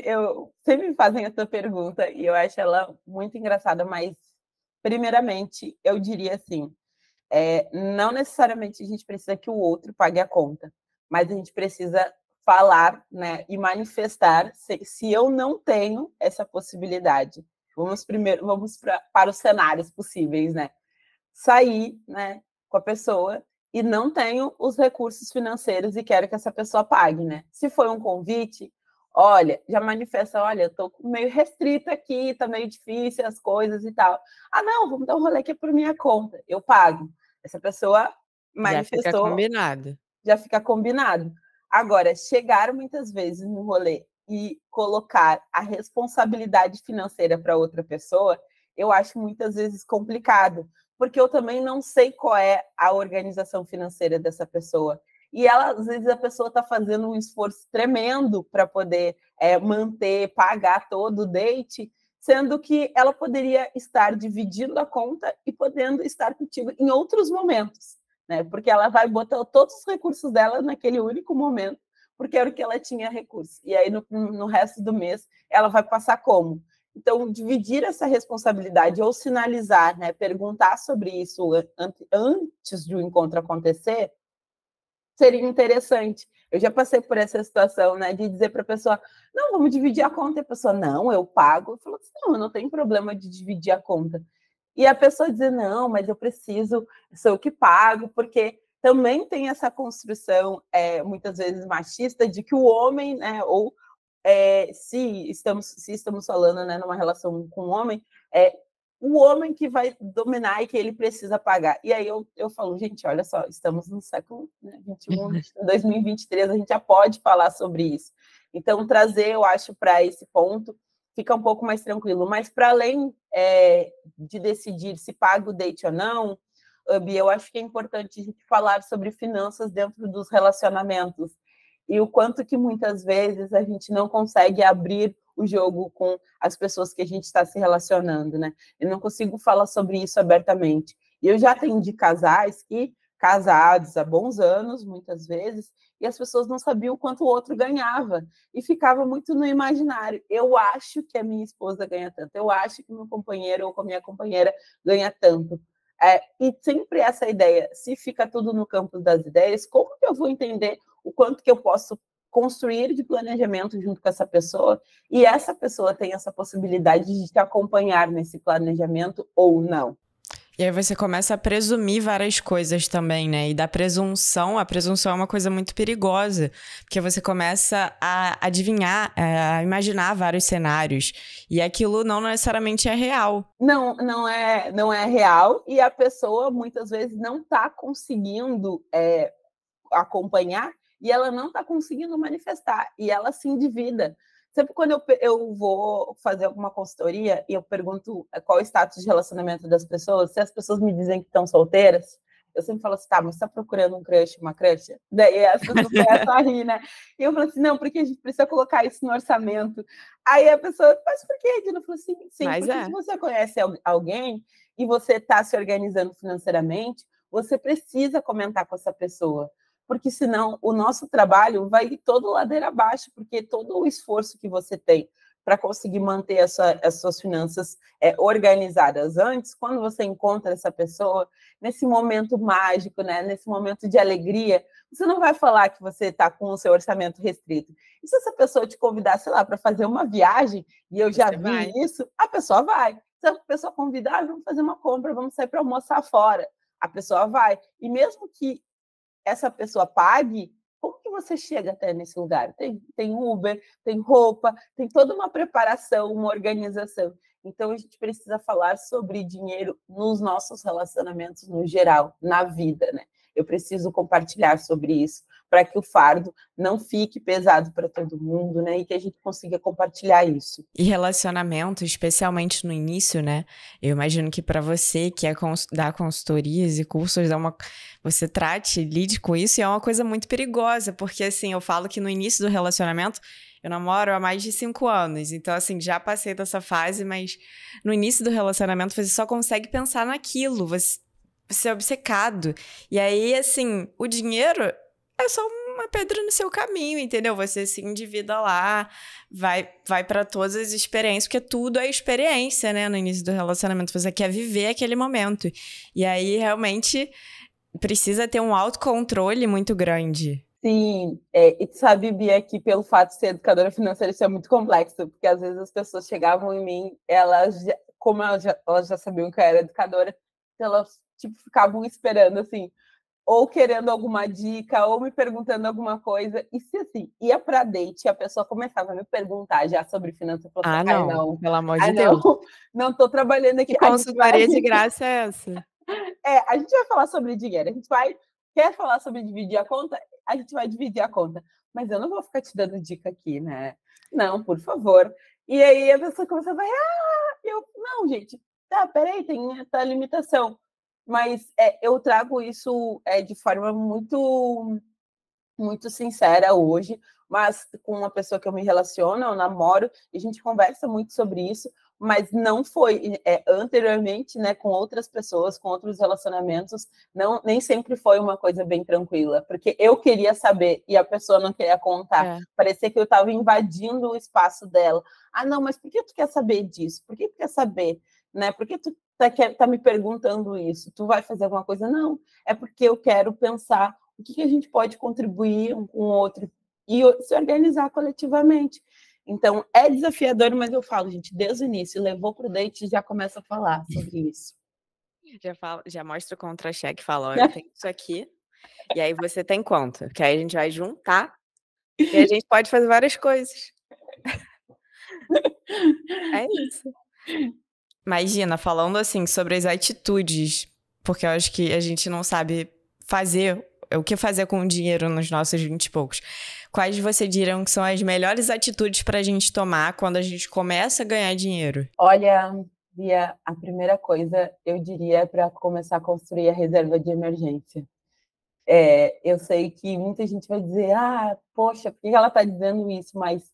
Eu sempre me fazem essa pergunta e eu acho ela muito engraçada, mas primeiramente eu diria assim, não necessariamente a gente precisa que o outro pague a conta, mas a gente precisa falar, né, e manifestar se eu não tenho essa possibilidade. Vamos para os cenários possíveis, né? Sair, né, com a pessoa e não tenho os recursos financeiros e quero que essa pessoa pague, né? Se foi um convite, olha, já manifesta, olha, eu tô meio restrita aqui, tá meio difícil as coisas e tal. Não, vamos dar um rolê aqui por minha conta, eu pago. Essa pessoa manifestou. Já fica combinado. Já fica combinado. Agora, chegar muitas vezes no rolê e colocar a responsabilidade financeira para outra pessoa, eu acho muitas vezes complicado, porque eu também não sei qual é a organização financeira dessa pessoa. E às vezes a pessoa está fazendo um esforço tremendo para poder manter, pagar todo o date, sendo que ela poderia estar dividindo a conta e podendo estar contigo em outros momentos, né? Porque ela vai botar todos os recursos dela naquele único momento, porque era o que ela tinha recurso. E aí, no resto do mês, ela vai passar como? Então, dividir essa responsabilidade ou sinalizar, né, perguntar sobre isso antes de o encontro acontecer, seria interessante. Eu já passei por essa situação, né, de dizer para a pessoa, não, vamos dividir a conta. E a pessoa, não, eu pago. Eu falo assim, não, eu não tenho problema de dividir a conta. E a pessoa dizer, não, mas eu preciso, sou eu que pago, porque também tem essa construção, muitas vezes machista, de que o homem, né, ou se estamos falando, né, numa relação com o homem, o homem que vai dominar e que ele precisa pagar. E aí eu falo, gente, olha só, estamos no século, né, 21, 2023, a gente já pode falar sobre isso. Então, trazer, eu acho, para esse ponto, fica um pouco mais tranquilo. Mas, para além de decidir se paga o date ou não, Abi, eu acho que é importante a gente falar sobre finanças dentro dos relacionamentos e o quanto que muitas vezes a gente não consegue abrir o jogo com as pessoas que a gente está se relacionando, né? Eu não consigo falar sobre isso abertamente. E eu já atendi casais que, casados há bons anos, muitas vezes, e as pessoas não sabiam o quanto o outro ganhava, e ficava muito no imaginário. Eu acho que a minha esposa ganha tanto, eu acho que meu companheiro ou com a minha companheira ganha tanto. E sempre essa ideia, se fica tudo no campo das ideias, como que eu vou entender o quanto que eu posso construir de planejamento junto com essa pessoa e essa pessoa tem essa possibilidade de te acompanhar nesse planejamento ou não? E aí você começa a presumir várias coisas também, né? E da presunção, a presunção é uma coisa muito perigosa, porque você começa a adivinhar, a imaginar vários cenários, e aquilo não necessariamente é real. Não é real, e a pessoa muitas vezes não está conseguindo acompanhar, e ela não está conseguindo manifestar, e ela se endivida. Sempre quando eu vou fazer alguma consultoria e eu pergunto qual é o status de relacionamento das pessoas, se as pessoas me dizem que estão solteiras, eu sempre falo assim, tá, mas você está procurando um crush, uma crush? Daí as pessoas começam a rir, né? E eu falo assim, não, porque a gente precisa colocar isso no orçamento. Aí a pessoa, mas por quê, Dina? Eu falo assim, sim, mas porque se você conhece alguém e você está se organizando financeiramente, você precisa comentar com essa pessoa, porque senão o nosso trabalho vai todo ladeira abaixo, porque todo o esforço que você tem para conseguir manter as suas finanças organizadas antes, quando você encontra essa pessoa, nesse momento mágico, né, nesse momento de alegria, você não vai falar que você está com o seu orçamento restrito. E se essa pessoa te convidar, sei lá, para fazer uma viagem, e eu já vi isso, a pessoa vai. Se a pessoa convidar, vamos fazer uma compra, vamos sair para almoçar fora. A pessoa vai. E mesmo que essa pessoa pague, como que você chega até nesse lugar? Tem Uber, tem roupa, tem toda uma preparação, uma organização. Então, a gente precisa falar sobre dinheiro nos nossos relacionamentos no geral, na vida, né? Eu preciso compartilhar sobre isso para que o fardo não fique pesado para todo mundo, né? E que a gente consiga compartilhar isso. E relacionamento, especialmente no início, né? Eu imagino que para você que dá consultorias e cursos, você lide com isso, e é uma coisa muito perigosa, porque assim, eu falo que no início do relacionamento, eu namoro há mais de 5 anos, então assim, já passei dessa fase, mas no início do relacionamento você só consegue pensar naquilo, você é obcecado. E aí, assim, o dinheiro é só uma pedra no seu caminho, entendeu? Você se endivida lá, vai para todas as experiências, porque tudo é experiência, né? No início do relacionamento, você quer viver aquele momento. E aí, realmente, precisa ter um autocontrole muito grande. Sim, e tu sabe, Bia, que pelo fato de ser educadora financeira, isso é muito complexo, porque às vezes as pessoas chegavam em mim, como elas já sabiam que eu era educadora, elas tipo, ficavam esperando, assim, ou querendo alguma dica, ou me perguntando alguma coisa, e se assim, ia para date, a pessoa começava a me perguntar já sobre finanças, eu falava, não, pelo amor de Deus. Não tô trabalhando aqui. Que consultoria de graça é essa? A gente vai falar sobre dinheiro, quer falar sobre dividir a conta? A gente vai dividir a conta. Mas eu não vou ficar te dando dica aqui, né? Não, por favor. E aí a pessoa começava, não, gente, peraí, tem essa limitação. Mas eu trago isso de forma muito, muito sincera hoje, mas com uma pessoa que eu me relaciono, eu namoro, e a gente conversa muito sobre isso, mas não foi anteriormente, né, com outras pessoas, com outros relacionamentos, nem sempre foi uma coisa bem tranquila, porque eu queria saber e a pessoa não queria contar. Parecia que eu estava invadindo o espaço dela. Ah, não, mas por que tu quer saber disso? Por que tu quer saber? Né? Por que tu tá me perguntando isso? Tu vai fazer alguma coisa? Não, é porque eu quero pensar o que a gente pode contribuir um com o outro e se organizar coletivamente. Então, é desafiador, mas eu falo, gente, desde o início, levou para o date e já começa a falar sobre isso. Já mostra o contra-cheque, fala, eu tenho isso aqui, e aí você tem quanto? Que aí a gente vai juntar, e a gente pode fazer várias coisas. É isso. Mas, Gina, falando assim sobre as atitudes, porque eu acho que a gente não sabe fazer, o que fazer com o dinheiro nos nossos 20 e poucos. Quais você diriam que são as melhores atitudes para a gente tomar quando a gente começa a ganhar dinheiro? Olha, Bia, a primeira coisa eu diria para começar a construir a reserva de emergência. Eu sei que muita gente vai dizer, poxa, por que ela está dizendo isso? Mas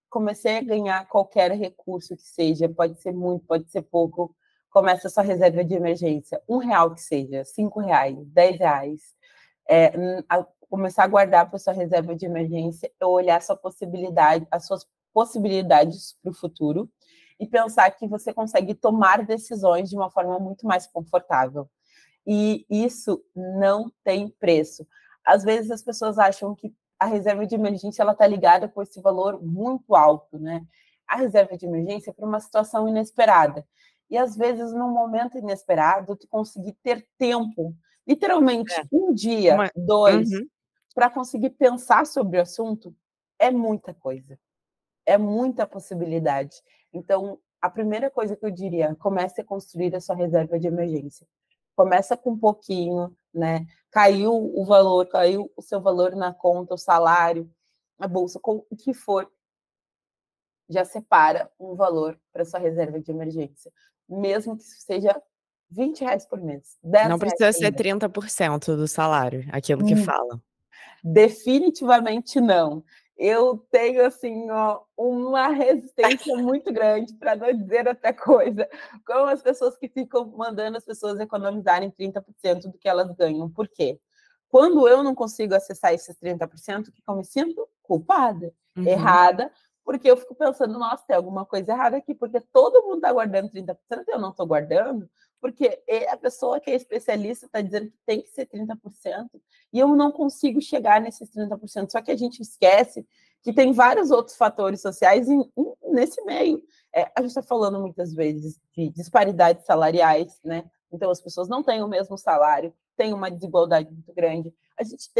comecei a ganhar qualquer recurso que seja, pode ser muito, pode ser pouco, começa a sua reserva de emergência, R$ 1 que seja, R$ 5, R$ 10, começar a guardar para sua reserva de emergência, olhar as suas possibilidades para o futuro e pensar que você consegue tomar decisões de uma forma muito mais confortável. E isso não tem preço. Às vezes as pessoas acham que a reserva de emergência ela está ligada com esse valor muito alto, né? A reserva de emergência é para uma situação inesperada. E às vezes, num momento inesperado, tu conseguir ter tempo, literalmente um dia, dois, Uhum. para conseguir pensar sobre o assunto, é muita coisa. É muita possibilidade. Então, a primeira coisa que eu diria, comece a construir a sua reserva de emergência. Começa com um pouquinho, né? Caiu o valor, caiu o seu valor na conta, o salário, a bolsa, com o que for, já separa um valor para sua reserva de emergência. Mesmo que seja R$ 20 por mês, Não R$ 10 precisa por ser mês. 30% do salário, aquilo que falam. Definitivamente não. Eu tenho assim uma resistência muito grande, para não dizer outra coisa, com as pessoas que ficam mandando as pessoas economizarem 30% do que elas ganham. Por quê? Quando eu não consigo acessar esses 30%, que eu me sinto culpada, errada, porque eu fico pensando, nossa, tem alguma coisa errada aqui, porque todo mundo está guardando 30%, eu não estou guardando, porque a pessoa que é especialista está dizendo que tem que ser 30%, e eu não consigo chegar nesses 30%. Só que a gente esquece que tem vários outros fatores sociais nesse meio. A gente está falando muitas vezes de disparidades salariais, né? Então as pessoas não têm o mesmo salário, tem uma desigualdade muito grande. A gente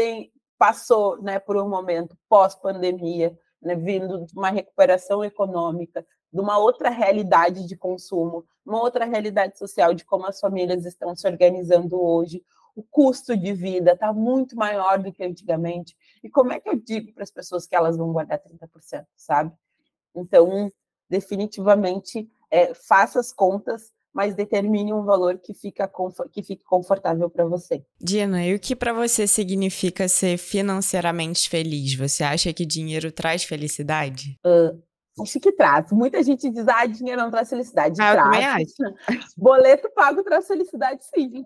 passou, né, por um momento pós-pandemia, né, vindo de uma recuperação econômica, de uma outra realidade de consumo, uma outra realidade social de como as famílias estão se organizando hoje. O custo de vida está muito maior do que antigamente. E como é que eu digo para as pessoas que elas vão guardar 30%, sabe? Então, definitivamente, faça as contas, mas determine um valor que fique confortável para você. Dina, e o que para você significa ser financeiramente feliz? Você acha que dinheiro traz felicidade? Acho que traz. Muita gente diz, dinheiro não traz felicidade. Eu também Traz. acho. Boleto pago traz felicidade, sim.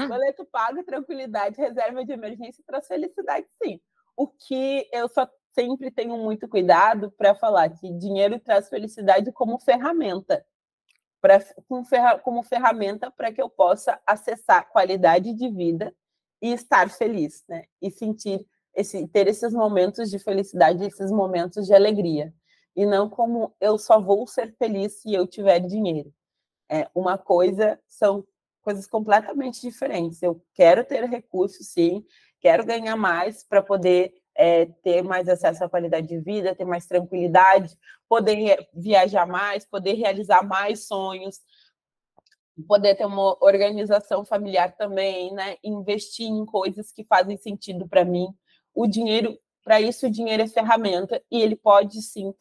Boleto pago, tranquilidade, reserva de emergência traz felicidade, sim. O que eu só sempre tenho muito cuidado para falar que dinheiro traz felicidade como ferramenta. Como ferramenta para que eu possa acessar qualidade de vida e estar feliz, né? E ter esses momentos de felicidade, esses momentos de alegria. E não como eu só vou ser feliz se eu tiver dinheiro. Uma coisa são coisas completamente diferentes. Eu quero ter recursos, sim, quero ganhar mais para poder ter mais acesso à qualidade de vida, ter mais tranquilidade, poder viajar mais, poder realizar mais sonhos, poder ter uma organização familiar também, né? Investir em coisas que fazem sentido para mim. Para isso, o dinheiro é ferramenta e ele pode sim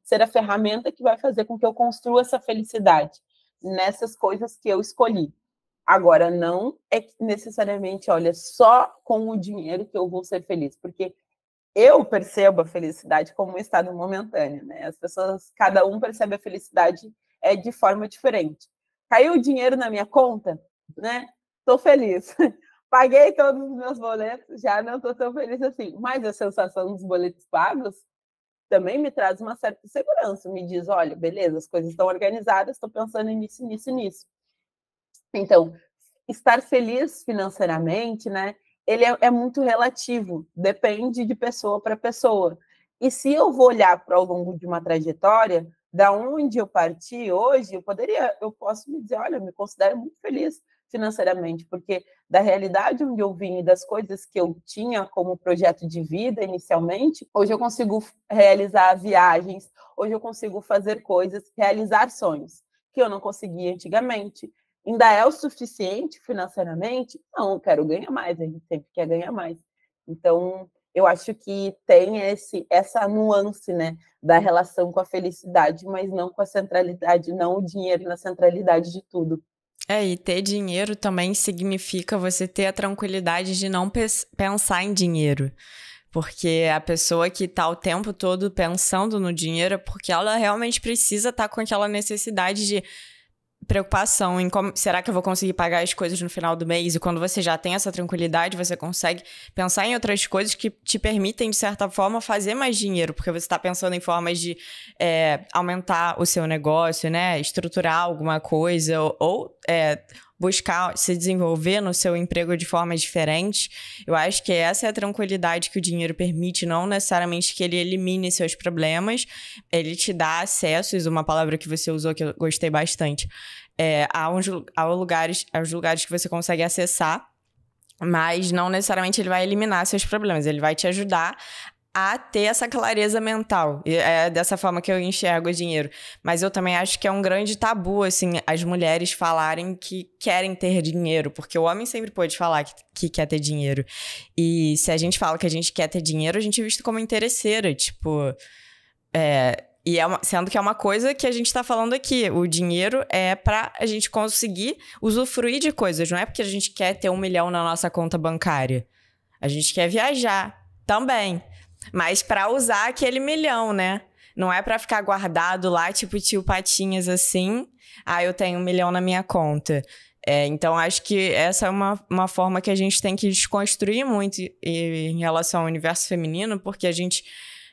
ser a ferramenta que vai fazer com que eu construa essa felicidade nessas coisas que eu escolhi. Agora, não é necessariamente, olha, só com o dinheiro que eu vou ser feliz, porque eu percebo a felicidade como um estado momentâneo, né? As pessoas, cada um percebe a felicidade de forma diferente. Caiu o dinheiro na minha conta, né? Estou feliz. Paguei todos os meus boletos, já não estou tão feliz assim. Mas a sensação dos boletos pagos também me traz uma certa segurança. Me diz, olha, beleza, as coisas estão organizadas, estou pensando nisso, nisso, nisso. Então, estar feliz financeiramente, né? Ele é muito relativo, depende de pessoa para pessoa. E se eu vou olhar para ao longo de uma trajetória, da onde eu parti hoje, eu posso me dizer, olha, eu me considero muito feliz financeiramente, porque da realidade onde eu vim e das coisas que eu tinha como projeto de vida inicialmente, hoje eu consigo realizar viagens, hoje eu consigo fazer coisas, realizar sonhos que eu não conseguia antigamente. Ainda é o suficiente financeiramente? Não, eu quero ganhar mais, a gente sempre quer ganhar mais. Então, eu acho que tem essa nuance, né, da relação com a felicidade, mas não com a centralidade, não o dinheiro na centralidade de tudo. E ter dinheiro também significa você ter a tranquilidade de não pensar em dinheiro. Porque a pessoa que tá o tempo todo pensando no dinheiro é porque ela realmente precisa estar com aquela necessidade de preocupação em como, será que eu vou conseguir pagar as coisas no final do mês? E quando você já tem essa tranquilidade, você consegue pensar em outras coisas que te permitem, de certa forma, fazer mais dinheiro, porque você está pensando em formas de aumentar o seu negócio, né? Estruturar alguma coisa, ou buscar se desenvolver no seu emprego de forma diferente. Eu acho que essa é a tranquilidade que o dinheiro permite, não necessariamente que ele elimine seus problemas, ele te dá acessos, uma palavra que você usou que eu gostei bastante, aos lugares que você consegue acessar, mas não necessariamente ele vai eliminar seus problemas, ele vai te ajudar a ter essa clareza mental. E é dessa forma que eu enxergo o dinheiro. Mas eu também acho que é um grande tabu, assim, as mulheres falarem que querem ter dinheiro, porque o homem sempre pode falar que quer ter dinheiro. E se a gente fala que a gente quer ter dinheiro, a gente é visto como interesseira, tipo... sendo que é uma coisa que a gente tá falando aqui. O dinheiro é pra a gente conseguir usufruir de coisas. Não é porque a gente quer ter 1 milhão na nossa conta bancária. A gente quer viajar também. Mas pra usar aquele 1 milhão, né? Não é pra ficar guardado lá, tipo tio Patinhas, assim. Eu tenho 1 milhão na minha conta. Então, acho que essa é uma forma que a gente tem que desconstruir muito em relação ao universo feminino, porque a gente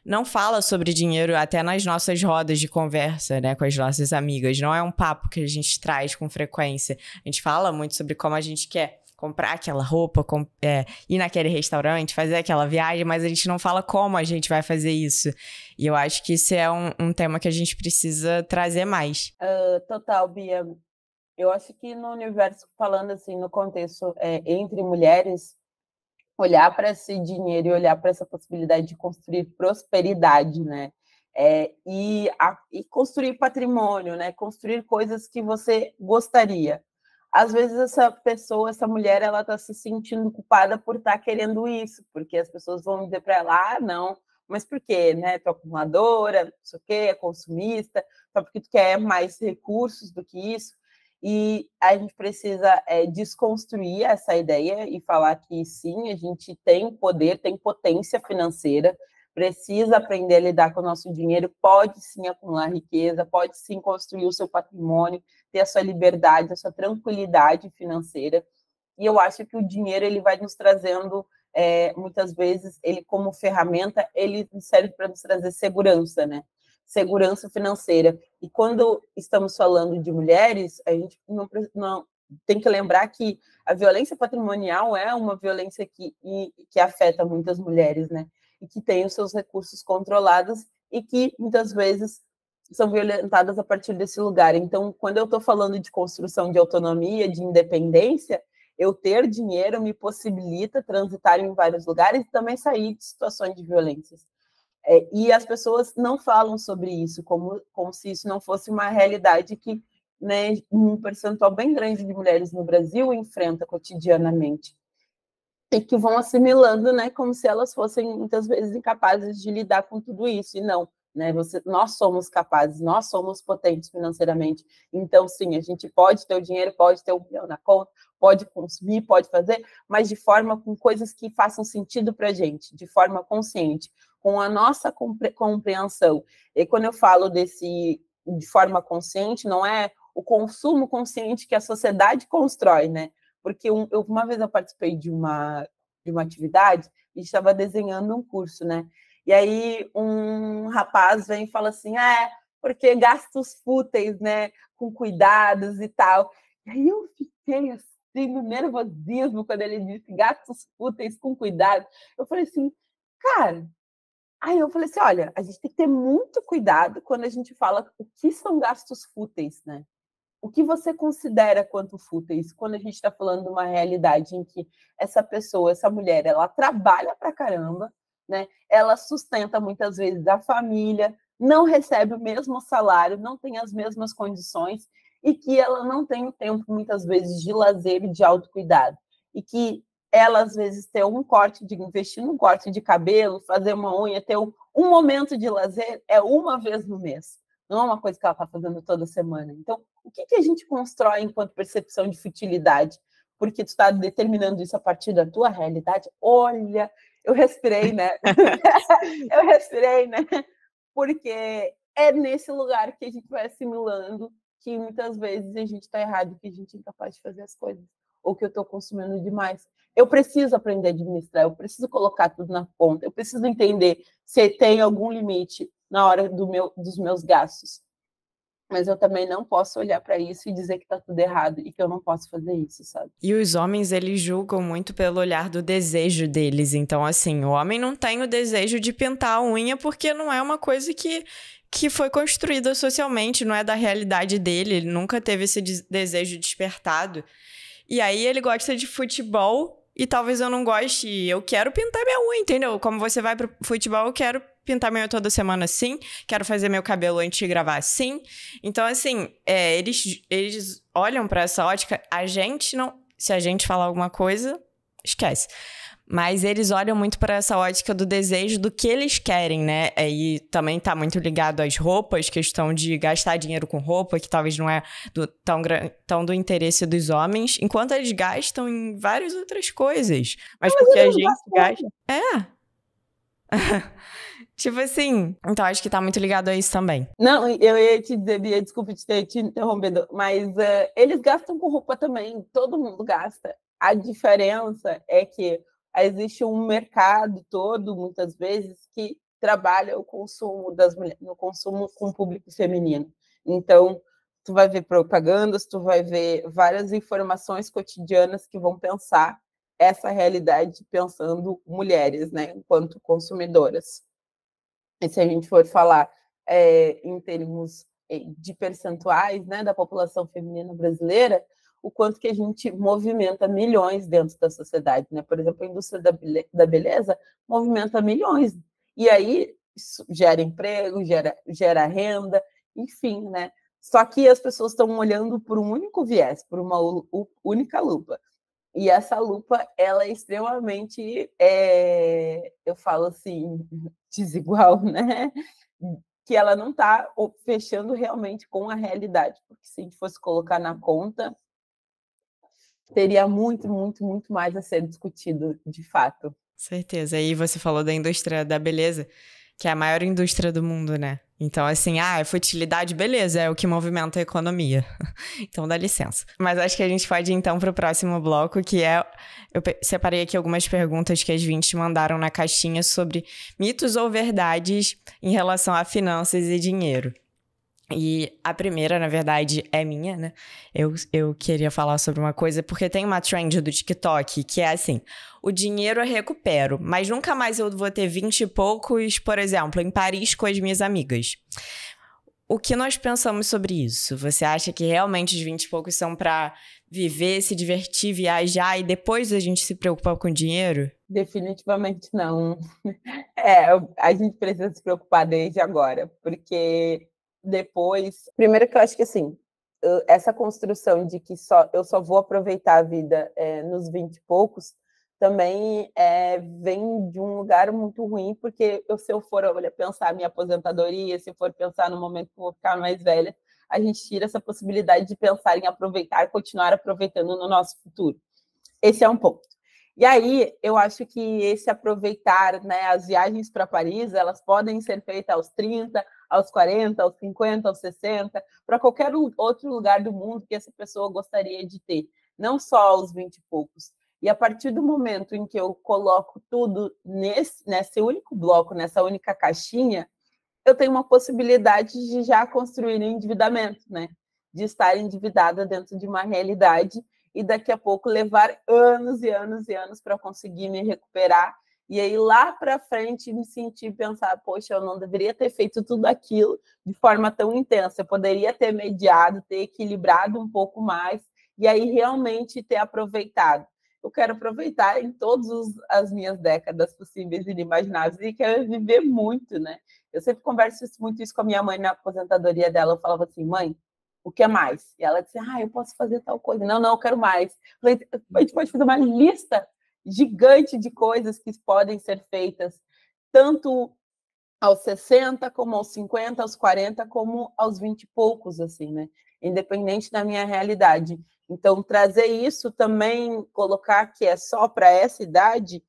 não fala sobre dinheiro até nas nossas rodas de conversa, né, com as nossas amigas. Não é um papo que a gente traz com frequência. A gente fala muito sobre como a gente quer comprar aquela roupa, ir naquele restaurante, fazer aquela viagem, mas a gente não fala como a gente vai fazer isso. E eu acho que isso é um tema que a gente precisa trazer mais. Total, Bia. Eu acho que no universo, falando assim, no contexto entre mulheres, olhar para esse dinheiro e olhar para essa possibilidade de construir prosperidade, né? E construir patrimônio, né? Construir coisas que você gostaria. Às vezes essa pessoa, essa mulher, ela está se sentindo culpada por estar querendo isso, porque as pessoas vão dizer para ela, não, mas por quê, né? Tu é acumuladora, não sei o quê, é consumista, só porque tu quer mais recursos do que isso. E a gente precisa desconstruir essa ideia e falar que sim, a gente tem poder, tem potência financeira, precisa aprender a lidar com o nosso dinheiro, pode sim acumular riqueza, pode sim construir o seu patrimônio, ter a sua liberdade, a sua tranquilidade financeira. E eu acho que o dinheiro ele vai nos trazendo, muitas vezes, ele como ferramenta, ele serve para nos trazer segurança, né? Segurança financeira. E quando estamos falando de mulheres, a gente não tem que lembrar que a violência patrimonial é uma violência que afeta muitas mulheres, né? E que tem os seus recursos controlados e que muitas vezes são violentadas a partir desse lugar. Então, quando eu estou falando de construção de autonomia, de independência, eu ter dinheiro me possibilita transitar em vários lugares e também sair de situações de violências. E as pessoas não falam sobre isso, como se isso não fosse uma realidade que, né, um percentual bem grande de mulheres no Brasil enfrenta cotidianamente. E que vão assimilando, né, como se elas fossem, muitas vezes, incapazes de lidar com tudo isso. E não, né, nós somos capazes, nós somos potentes financeiramente. Então, sim, a gente pode ter o dinheiro, pode ter 1 milhão na conta, pode consumir, pode fazer, mas de forma com coisas que façam sentido para a gente, de forma consciente, com a nossa compreensão. E quando eu falo de forma consciente, não é o consumo consciente que a sociedade constrói, né? Porque uma vez eu participei de uma atividade e estava desenhando um curso, né? E aí um rapaz vem e fala assim, porque gastos fúteis, né? Com cuidados e tal. E aí eu fiquei assim, no nervosismo, quando ele disse gastos fúteis com cuidado. Eu falei assim, cara... Aí eu falei assim, olha, a gente tem que ter muito cuidado quando a gente fala o que são gastos fúteis, né? O que você considera quanto fúteis quando a gente está falando de uma realidade em que essa pessoa, essa mulher, ela trabalha pra caramba, né? Ela sustenta muitas vezes a família, não recebe o mesmo salário, não tem as mesmas condições e que ela não tem o tempo, muitas vezes, de lazer e de autocuidado. E que ela, às vezes, ter um corte, de investir num corte de cabelo, fazer uma unha, ter um momento de lazer é uma vez no mês. Não é uma coisa que ela está fazendo toda semana. Então, o que a gente constrói enquanto percepção de futilidade? Porque tu está determinando isso a partir da tua realidade. Olha, eu respirei, né? Eu respirei, né? Porque é nesse lugar que a gente vai assimilando que muitas vezes a gente está errado, que a gente é incapaz de fazer as coisas, ou que eu estou consumindo demais. Eu preciso aprender a administrar, eu preciso colocar tudo na conta, eu preciso entender se tem algum limite na hora dos meus gastos. Mas eu também não posso olhar para isso e dizer que está tudo errado e que eu não posso fazer isso, sabe? E os homens, eles julgam muito pelo olhar do desejo deles. Então, assim, o homem não tem o desejo de pintar a unha porque não é uma coisa que foi construída socialmente, não é da realidade dele. Ele nunca teve esse desejo despertado. E aí ele gosta de futebol e talvez eu não goste. Eu quero pintar minha unha, entendeu? Como você vai pro futebol, eu quero pintar minha unha toda semana sim. Quero fazer meu cabelo antes de gravar sim. Então, assim, eles olham pra essa ótica. A gente não... Se a gente falar alguma coisa, esquece. Mas eles olham muito para essa ótica do desejo do que eles querem, né? E também tá muito ligado às roupas, questão de gastar dinheiro com roupa, que talvez não é tão do interesse dos homens, enquanto eles gastam em várias outras coisas. Mas porque a gente gasta... Tipo assim, então acho que tá muito ligado a isso também. Não, eu ia te dizer, Bia, desculpa te ter te interrompido, mas eles gastam com roupa também, todo mundo gasta. A diferença é que existe um mercado todo, muitas vezes, que trabalha o consumo das mulheres, no consumo com o público feminino. Então, tu vai ver propagandas, tu vai ver várias informações cotidianas que vão pensar essa realidade pensando mulheres, né, enquanto consumidoras. E se a gente for falar em termos de percentuais, né, da população feminina brasileira, o quanto que a gente movimenta milhões dentro da sociedade, né? Por exemplo, a indústria da beleza movimenta milhões. E aí isso gera emprego, gera renda, enfim, né? Só que as pessoas estão olhando por um único viés, por uma única lupa. E essa lupa, ela é extremamente, eu falo assim, desigual, né? Que ela não está fechando realmente com a realidade. Porque se a gente fosse colocar na conta, teria muito, muito, muito mais a ser discutido, de fato. Certeza. E você falou da indústria da beleza, que é a maior indústria do mundo, né? Então, assim, é futilidade, beleza, é o que movimenta a economia. Então, dá licença. Mas acho que a gente pode ir, então, para o próximo bloco, que é... Eu separei aqui algumas perguntas que as 20 mandaram na caixinha sobre mitos ou verdades em relação a finanças e dinheiro. E a primeira, na verdade, é minha, né? Eu queria falar sobre uma coisa, porque tem uma trend do TikTok que é assim: o dinheiro eu recupero, mas nunca mais eu vou ter 20 e poucos, por exemplo, em Paris com as minhas amigas. O que nós pensamos sobre isso? Você acha que realmente os 20 e poucos são para viver, se divertir, viajar e depois a gente se preocupar com o dinheiro? Definitivamente não. A gente precisa se preocupar desde agora, porque depois... Primeiro que eu acho que, assim, essa construção de que eu só vou aproveitar a vida nos 20 e poucos também vem de um lugar muito ruim, porque se eu for pensar minha aposentadoria, se eu for pensar no momento que eu vou ficar mais velha, a gente tira essa possibilidade de pensar em aproveitar e continuar aproveitando no nosso futuro. Esse é um ponto. E aí, eu acho que esse aproveitar, né, as viagens para Paris, elas podem ser feitas aos 30, aos 40, aos 50, aos 60, para qualquer outro lugar do mundo que essa pessoa gostaria de ter, não só aos 20 e poucos. E a partir do momento em que eu coloco tudo nesse único bloco, nessa única caixinha, eu tenho uma possibilidade de já construir endividamento, né? De estar endividada dentro de uma realidade e daqui a pouco levar anos e anos e anos para conseguir me recuperar E aí, lá para frente, me senti pensar, poxa, eu não deveria ter feito tudo aquilo de forma tão intensa. Eu poderia ter mediado, ter equilibrado um pouco mais, e aí realmente ter aproveitado. Eu quero aproveitar em todas as minhas décadas possíveis e inimagináveis, e quero viver muito, né? Eu sempre converso muito isso com a minha mãe na aposentadoria dela. Eu falava assim, mãe, o que é mais? E ela disse, eu posso fazer tal coisa. Não, eu quero mais. Eu falei, a gente pode fazer uma lista gigante de coisas que podem ser feitas, tanto aos 60, como aos 50, aos 40, como aos 20 e poucos, assim, né? Independente da minha realidade. Então, trazer isso também, colocar que é só para essa idade,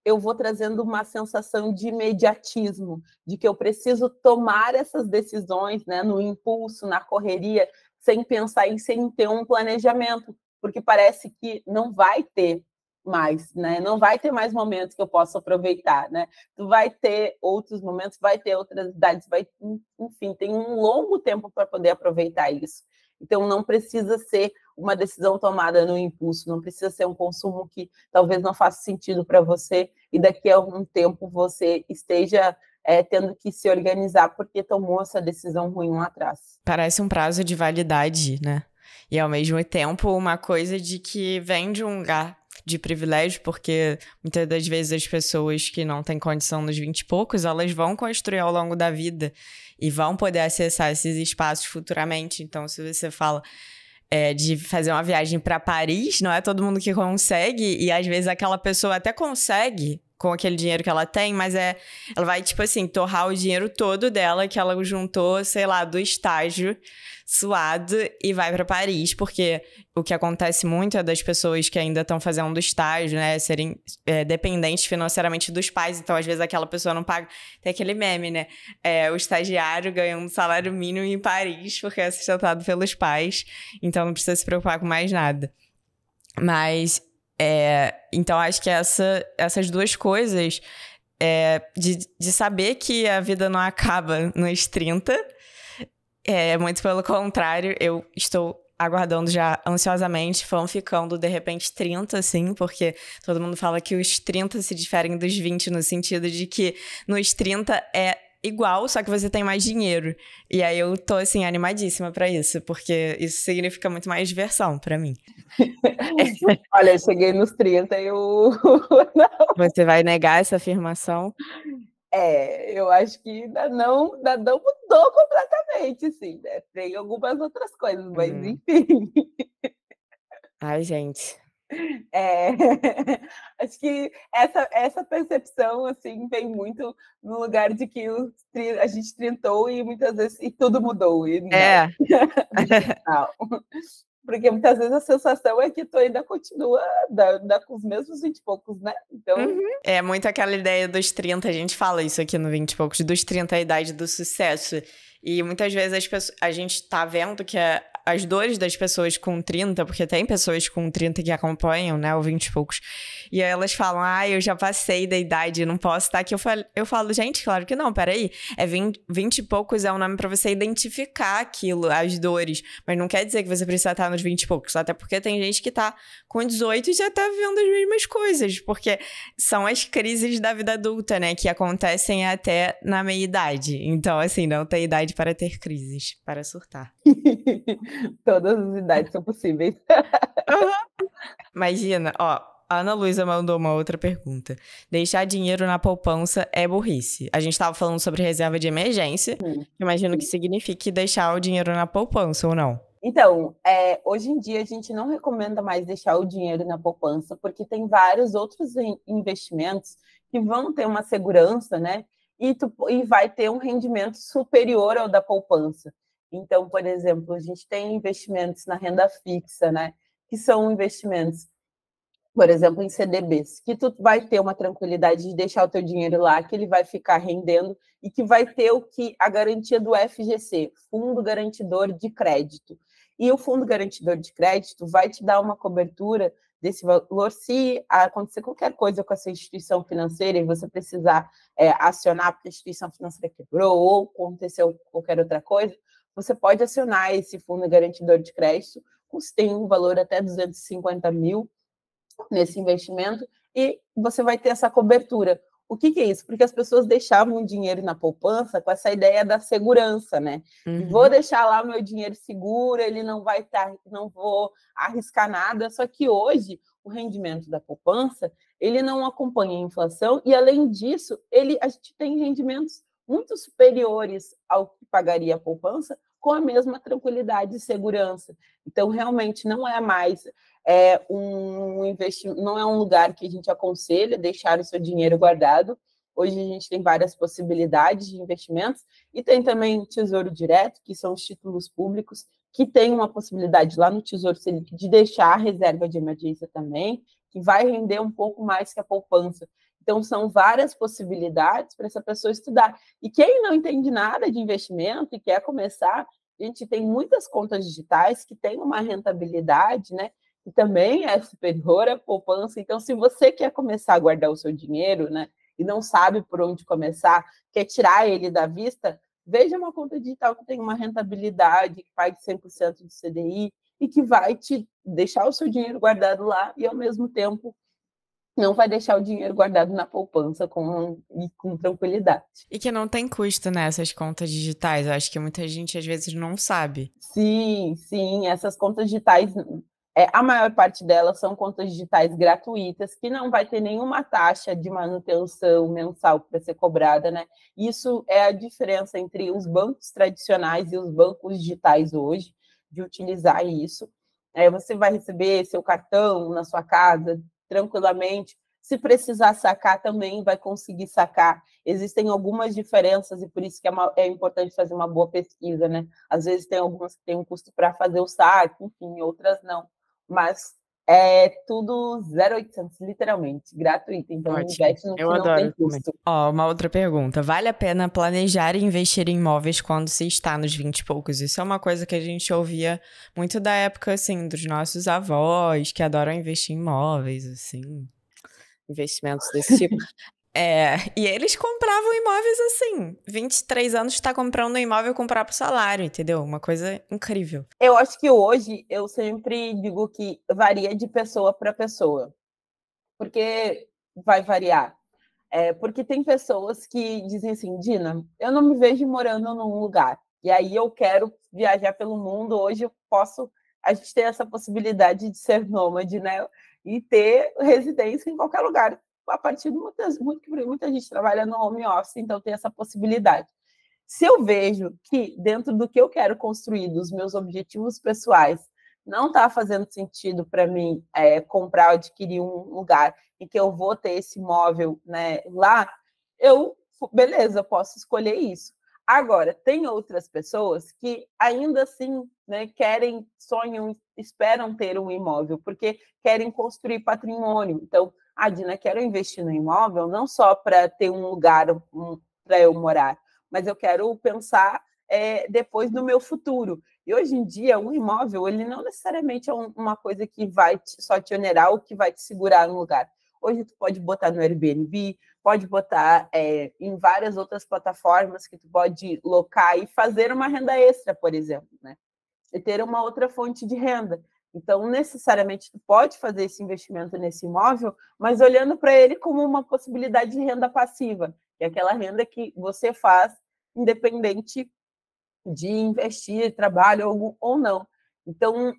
eu vou trazendo uma sensação de imediatismo, de que eu preciso tomar essas decisões, né, no impulso, na correria, sem pensar e sem ter um planejamento, porque parece que não vai ter mais, né? Não vai ter mais momentos que eu possa aproveitar, né? Tu vai ter outros momentos, vai ter outras idades, enfim, tem um longo tempo para poder aproveitar isso. Então, não precisa ser uma decisão tomada no impulso, não precisa ser um consumo que talvez não faça sentido para você e daqui a algum tempo você esteja tendo que se organizar porque tomou essa decisão ruim lá atrás. Parece um prazo de validade, né? E ao mesmo tempo uma coisa de que vem de um lugar de privilégio, porque muitas das vezes as pessoas que não têm condição nos 20 e poucos, elas vão construir ao longo da vida e vão poder acessar esses espaços futuramente. Então, se você fala de fazer uma viagem para Paris, não é todo mundo que consegue, e às vezes aquela pessoa até consegue com aquele dinheiro que ela tem, mas ela vai, tipo assim, torrar o dinheiro todo dela que ela juntou, sei lá, do estágio suado e vai para Paris, porque o que acontece muito é das pessoas que ainda estão fazendo estágio, né, serem dependentes financeiramente dos pais, então às vezes aquela pessoa não paga, tem aquele meme, né, o estagiário ganhando um salário mínimo em Paris porque é sustentado pelos pais, então não precisa se preocupar com mais nada. Mas, então acho que essas duas coisas, de saber que a vida não acaba nos 30, muito pelo contrário, eu estou aguardando já ansiosamente, ficando de repente 30, assim, porque todo mundo fala que os 30 se diferem dos 20 no sentido de que nos 30 é igual, só que você tem mais dinheiro. E aí eu tô, assim, animadíssima pra isso, porque isso significa muito mais diversão pra mim. Olha, eu cheguei nos 30 e eu... Você vai negar essa afirmação? Eu acho que ainda não mudou completamente, sim, né? Tem algumas outras coisas, mas enfim. Ai, gente. Acho que essa percepção, assim, vem muito no lugar de que a gente trintou e muitas vezes tudo mudou. E não. Não. Porque muitas vezes a sensação é que tu ainda continua com os mesmos 20 e poucos, né? Então... É muito aquela ideia dos 30, a gente fala isso aqui no 20 e poucos, dos 30 a idade do sucesso. E muitas vezes a gente tá vendo que as dores das pessoas com 30, porque tem pessoas com 30 que acompanham, né, o 20 e poucos, e aí elas falam, eu já passei da idade, não posso estar aqui. Eu falo, gente, claro que não, peraí, 20 e poucos é um nome pra você identificar aquilo, as dores, mas não quer dizer que você precisa estar nos 20 e poucos, até porque tem gente que tá com 18 e já tá vivendo as mesmas coisas, porque são as crises da vida adulta, né, que acontecem até na meia-idade. Então, assim, não tem idade para ter crises, para surtar. Todas as idades são possíveis. Imagina, a Ana Luísa mandou uma outra pergunta. Deixar dinheiro na poupança é burrice. A gente estava falando sobre reserva de emergência. Imagino que signifique deixar o dinheiro na poupança, ou não? Então, hoje em dia a gente não recomenda mais deixar o dinheiro na poupança, porque tem vários outros investimentos que vão ter uma segurança, né? E vai ter um rendimento superior ao da poupança. Então, por exemplo, a gente tem investimentos na renda fixa, né? Que são investimentos, por exemplo, em CDBs, que tu vai ter uma tranquilidade de deixar o teu dinheiro lá, que ele vai ficar rendendo e que vai ter a garantia do FGC, Fundo Garantidor de Crédito. E o Fundo Garantidor de Crédito vai te dar uma cobertura desse valor se acontecer qualquer coisa com essa instituição financeira e você precisar acionar porque a instituição financeira quebrou ou aconteceu qualquer outra coisa, você pode acionar esse Fundo Garantidor de Crédito, tem um valor até 250 mil nesse investimento, e você vai ter essa cobertura. O que é isso? Porque as pessoas deixavam o dinheiro na poupança com essa ideia da segurança, né? E vou deixar lá o meu dinheiro seguro, ele não vai estar, não vou arriscar nada. Só que hoje o rendimento da poupança ele não acompanha a inflação e, além disso, a gente tem rendimentos muito superiores ao que pagaria a poupança com a mesma tranquilidade e segurança. Então, realmente, não é mais um investimento, não é um lugar que a gente aconselha deixar o seu dinheiro guardado. Hoje a gente tem várias possibilidades de investimentos e tem também o Tesouro Direto, que são os títulos públicos, que tem uma possibilidade lá no Tesouro Selic de deixar a reserva de emergência também, que vai render um pouco mais que a poupança. Então, são várias possibilidades para essa pessoa estudar. E quem não entende nada de investimento e quer começar, a gente tem muitas contas digitais que têm uma rentabilidade, né? Que também é superior à poupança. Então, se você quer começar a guardar o seu dinheiro, né? E não sabe por onde começar, quer tirar ele da vista, veja uma conta digital que tem uma rentabilidade, que pague 100% do CDI e que vai te deixar o seu dinheiro guardado lá e, ao mesmo tempo, não vai deixar o dinheiro guardado na poupança com tranquilidade. E que não tem custo nessas contas digitais. Eu acho que muita gente, às vezes, não sabe. Sim. Essas contas digitais, a maior parte delas são contas digitais gratuitas, que não vai ter nenhuma taxa de manutenção mensal para ser cobrada, né? Isso é a diferença entre os bancos tradicionais e os bancos digitais hoje, de utilizar isso. Você vai receber seu cartão na sua casa tranquilamente. Se precisar sacar, também vai conseguir sacar. Existem algumas diferenças e por isso que é importante fazer uma boa pesquisa, né? Às vezes tem algumas que têm um custo para fazer o saque, enfim, outras não. Mas é tudo 0800, literalmente, gratuito. Então, investe no que não tem custo. Uma outra pergunta. Vale a pena planejar e investir em imóveis quando se está nos 20 e poucos? Isso é uma coisa que a gente ouvia muito da época, assim, dos nossos avós, que adoram investir em imóveis, assim, investimentos desse tipo. E eles compravam imóveis assim. 23 anos está comprando um imóvel com o próprio salário, entendeu? Uma coisa incrível. Eu acho que hoje eu sempre digo que varia de pessoa para pessoa. Porque vai variar. Porque tem pessoas que dizem assim, Dina, eu não me vejo morando num lugar. E aí eu quero viajar pelo mundo. Hoje a gente tem essa possibilidade de ser nômade, né? E ter residência em qualquer lugar. A partir de muita gente trabalha no home office, então tem essa possibilidade. Se eu vejo que dentro do que eu quero construir, dos meus objetivos pessoais, não está fazendo sentido para mim comprar ou adquirir um lugar em que eu vou ter esse imóvel, né, lá, beleza, eu posso escolher isso. Agora, tem outras pessoas que ainda assim, né, sonham, esperam ter um imóvel, porque querem construir patrimônio. Então, Dina, quero investir no imóvel não só para ter um lugar para eu morar, mas eu quero pensar depois no meu futuro. E hoje em dia, um imóvel, ele não necessariamente é uma coisa que vai só te onerar ou que vai te segurar no lugar. Hoje tu pode botar no Airbnb, pode botar em várias outras plataformas que tu pode locar e fazer uma renda extra, por exemplo, né? E ter uma outra fonte de renda. Então, necessariamente, tu pode fazer esse investimento nesse imóvel, mas olhando para ele como uma possibilidade de renda passiva, que é aquela renda que você faz independente de investir, trabalho ou não. Então,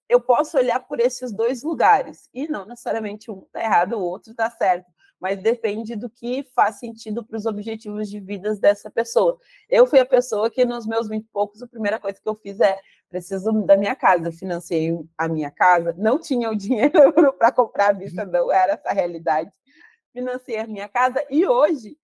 eu posso olhar por esses dois lugares, e não necessariamente um está errado, o outro está certo, mas depende do que faz sentido para os objetivos de vida dessa pessoa. Eu fui a pessoa que, nos meus 20 e poucos, a primeira coisa que eu fiz preciso da minha casa, eu financei a minha casa, não tinha o dinheiro para comprar à vista, não era essa a realidade, financei a minha casa, e hoje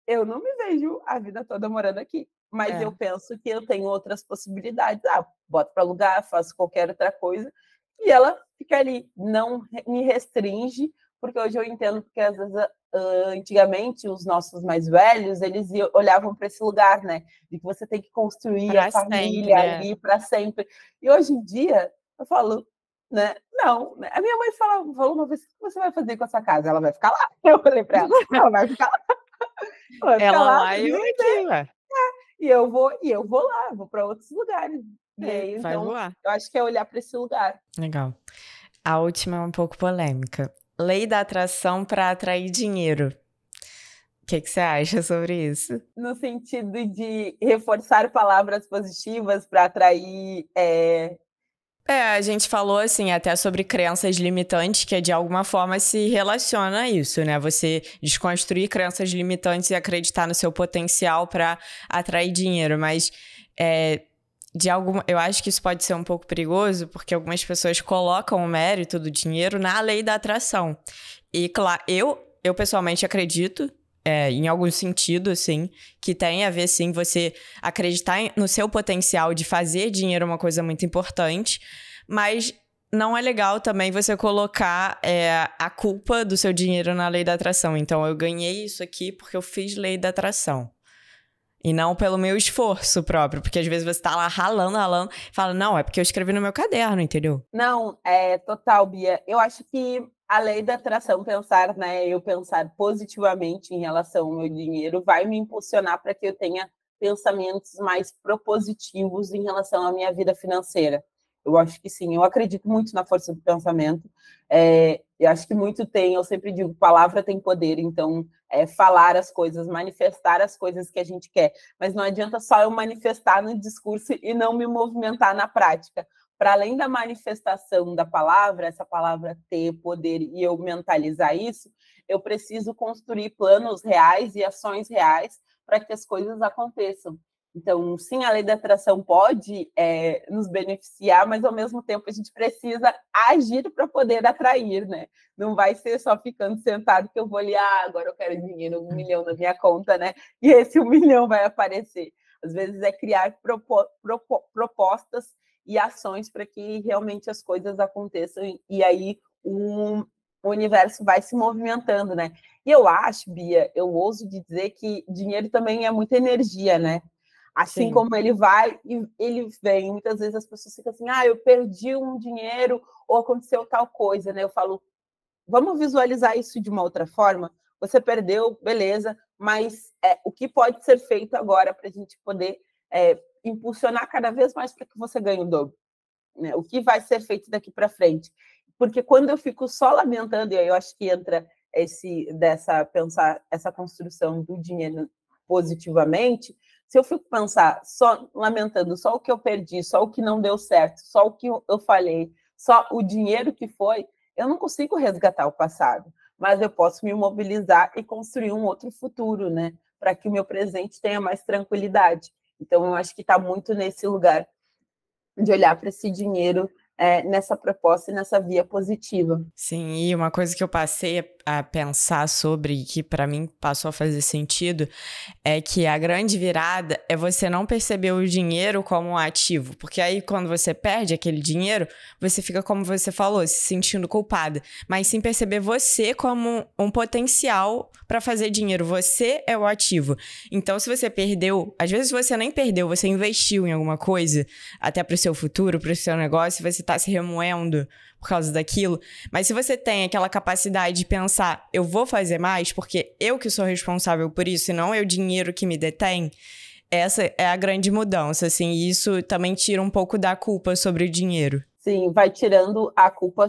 eu não me vejo a vida toda morando aqui, mas eu penso que eu tenho outras possibilidades. Boto para alugar, faço qualquer outra coisa, e ela fica ali, não me restringe, porque hoje eu entendo que, às vezes, antigamente, os nossos mais velhos, eles olhavam para esse lugar, né? De que você tem que construir a família ali para sempre. E hoje em dia, eu falo, né? Não. A minha mãe falou uma vez, o que você vai fazer com essa casa? Ela vai ficar lá? Eu falei para ela vai ficar lá. Ela lá e eu aqui, ué. E eu vou lá, vou para outros lugares. E aí, então, eu acho que é olhar para esse lugar. Legal. A última é um pouco polêmica. Lei da atração para atrair dinheiro. O que você acha sobre isso? No sentido de reforçar palavras positivas para atrair. A gente falou assim até sobre crenças limitantes, que de alguma forma se relaciona a isso, né? Você desconstruir crenças limitantes e acreditar no seu potencial para atrair dinheiro, mas eu acho que isso pode ser um pouco perigoso, porque algumas pessoas colocam o mérito do dinheiro na lei da atração. E claro, eu pessoalmente acredito em algum sentido, assim, que tem a ver, sim, você acreditar no seu potencial de fazer dinheiro uma coisa muito importante, mas não é legal também você colocar a culpa do seu dinheiro na lei da atração. Então, eu ganhei isso aqui porque eu fiz lei da atração. E não pelo meu esforço próprio, porque às vezes você tá lá ralando, e fala, não, é porque eu escrevi no meu caderno, entendeu? Não, é total, Bia. Eu acho que a lei da atração, pensar, né, eu pensar positivamente em relação ao meu dinheiro, vai me impulsionar para que eu tenha pensamentos mais propositivos em relação à minha vida financeira. Eu acho que sim, eu acredito muito na força do pensamento. Eu acho que muito tem, eu sempre digo, palavra tem poder, então falar as coisas, manifestar as coisas que a gente quer. Mas não adianta só eu manifestar no discurso e não me movimentar na prática. Para além da manifestação da palavra, essa palavra ter poder e eu mentalizar isso, eu preciso construir planos reais e ações reais para que as coisas aconteçam. Então, sim, a lei da atração pode nos beneficiar, mas ao mesmo tempo a gente precisa agir para poder atrair, né? Não vai ser só ficando sentado que eu vou ali, agora eu quero dinheiro, 1 milhão na minha conta, né? E esse 1 milhão vai aparecer. Às vezes é criar propostas e ações para que realmente as coisas aconteçam e aí o universo vai se movimentando, né? E eu acho, Bia, eu ouso dizer que dinheiro também é muita energia, né? Assim Sim. como ele vai e ele vem. Muitas vezes as pessoas ficam assim, eu perdi um dinheiro ou aconteceu tal coisa, né? Eu falo, vamos visualizar isso de uma outra forma? Você perdeu, beleza, mas o que pode ser feito agora para a gente poder impulsionar cada vez mais para que você ganhe o dobro? Né? O que vai ser feito daqui para frente? Porque quando eu fico só lamentando, e aí eu acho que entra pensar essa construção do dinheiro positivamente, se eu fico pensar só lamentando só o que eu perdi, só o que não deu certo, só o que eu falhei, só o dinheiro que foi, eu não consigo resgatar o passado, mas eu posso me mobilizar e construir um outro futuro, né? Para que o meu presente tenha mais tranquilidade. Então, eu acho que está muito nesse lugar de olhar para esse dinheiro nessa proposta e nessa via positiva. Sim, e uma coisa que eu passei a pensar sobre, que para mim passou a fazer sentido, é que a grande virada é você não perceber o dinheiro como um ativo. Porque aí, quando você perde aquele dinheiro, você fica, como você falou, se sentindo culpada. Mas sim perceber você como um potencial para fazer dinheiro. Você é o ativo. Então, se você perdeu, às vezes você nem perdeu, você investiu em alguma coisa, até para o seu futuro, para o seu negócio, você está se remoendo por causa daquilo. Mas se você tem aquela capacidade de pensar, eu vou fazer mais porque eu que sou responsável por isso e não é o dinheiro que me detém, essa é a grande mudança, assim, e isso também tira um pouco da culpa sobre o dinheiro. Sim, vai tirando a culpa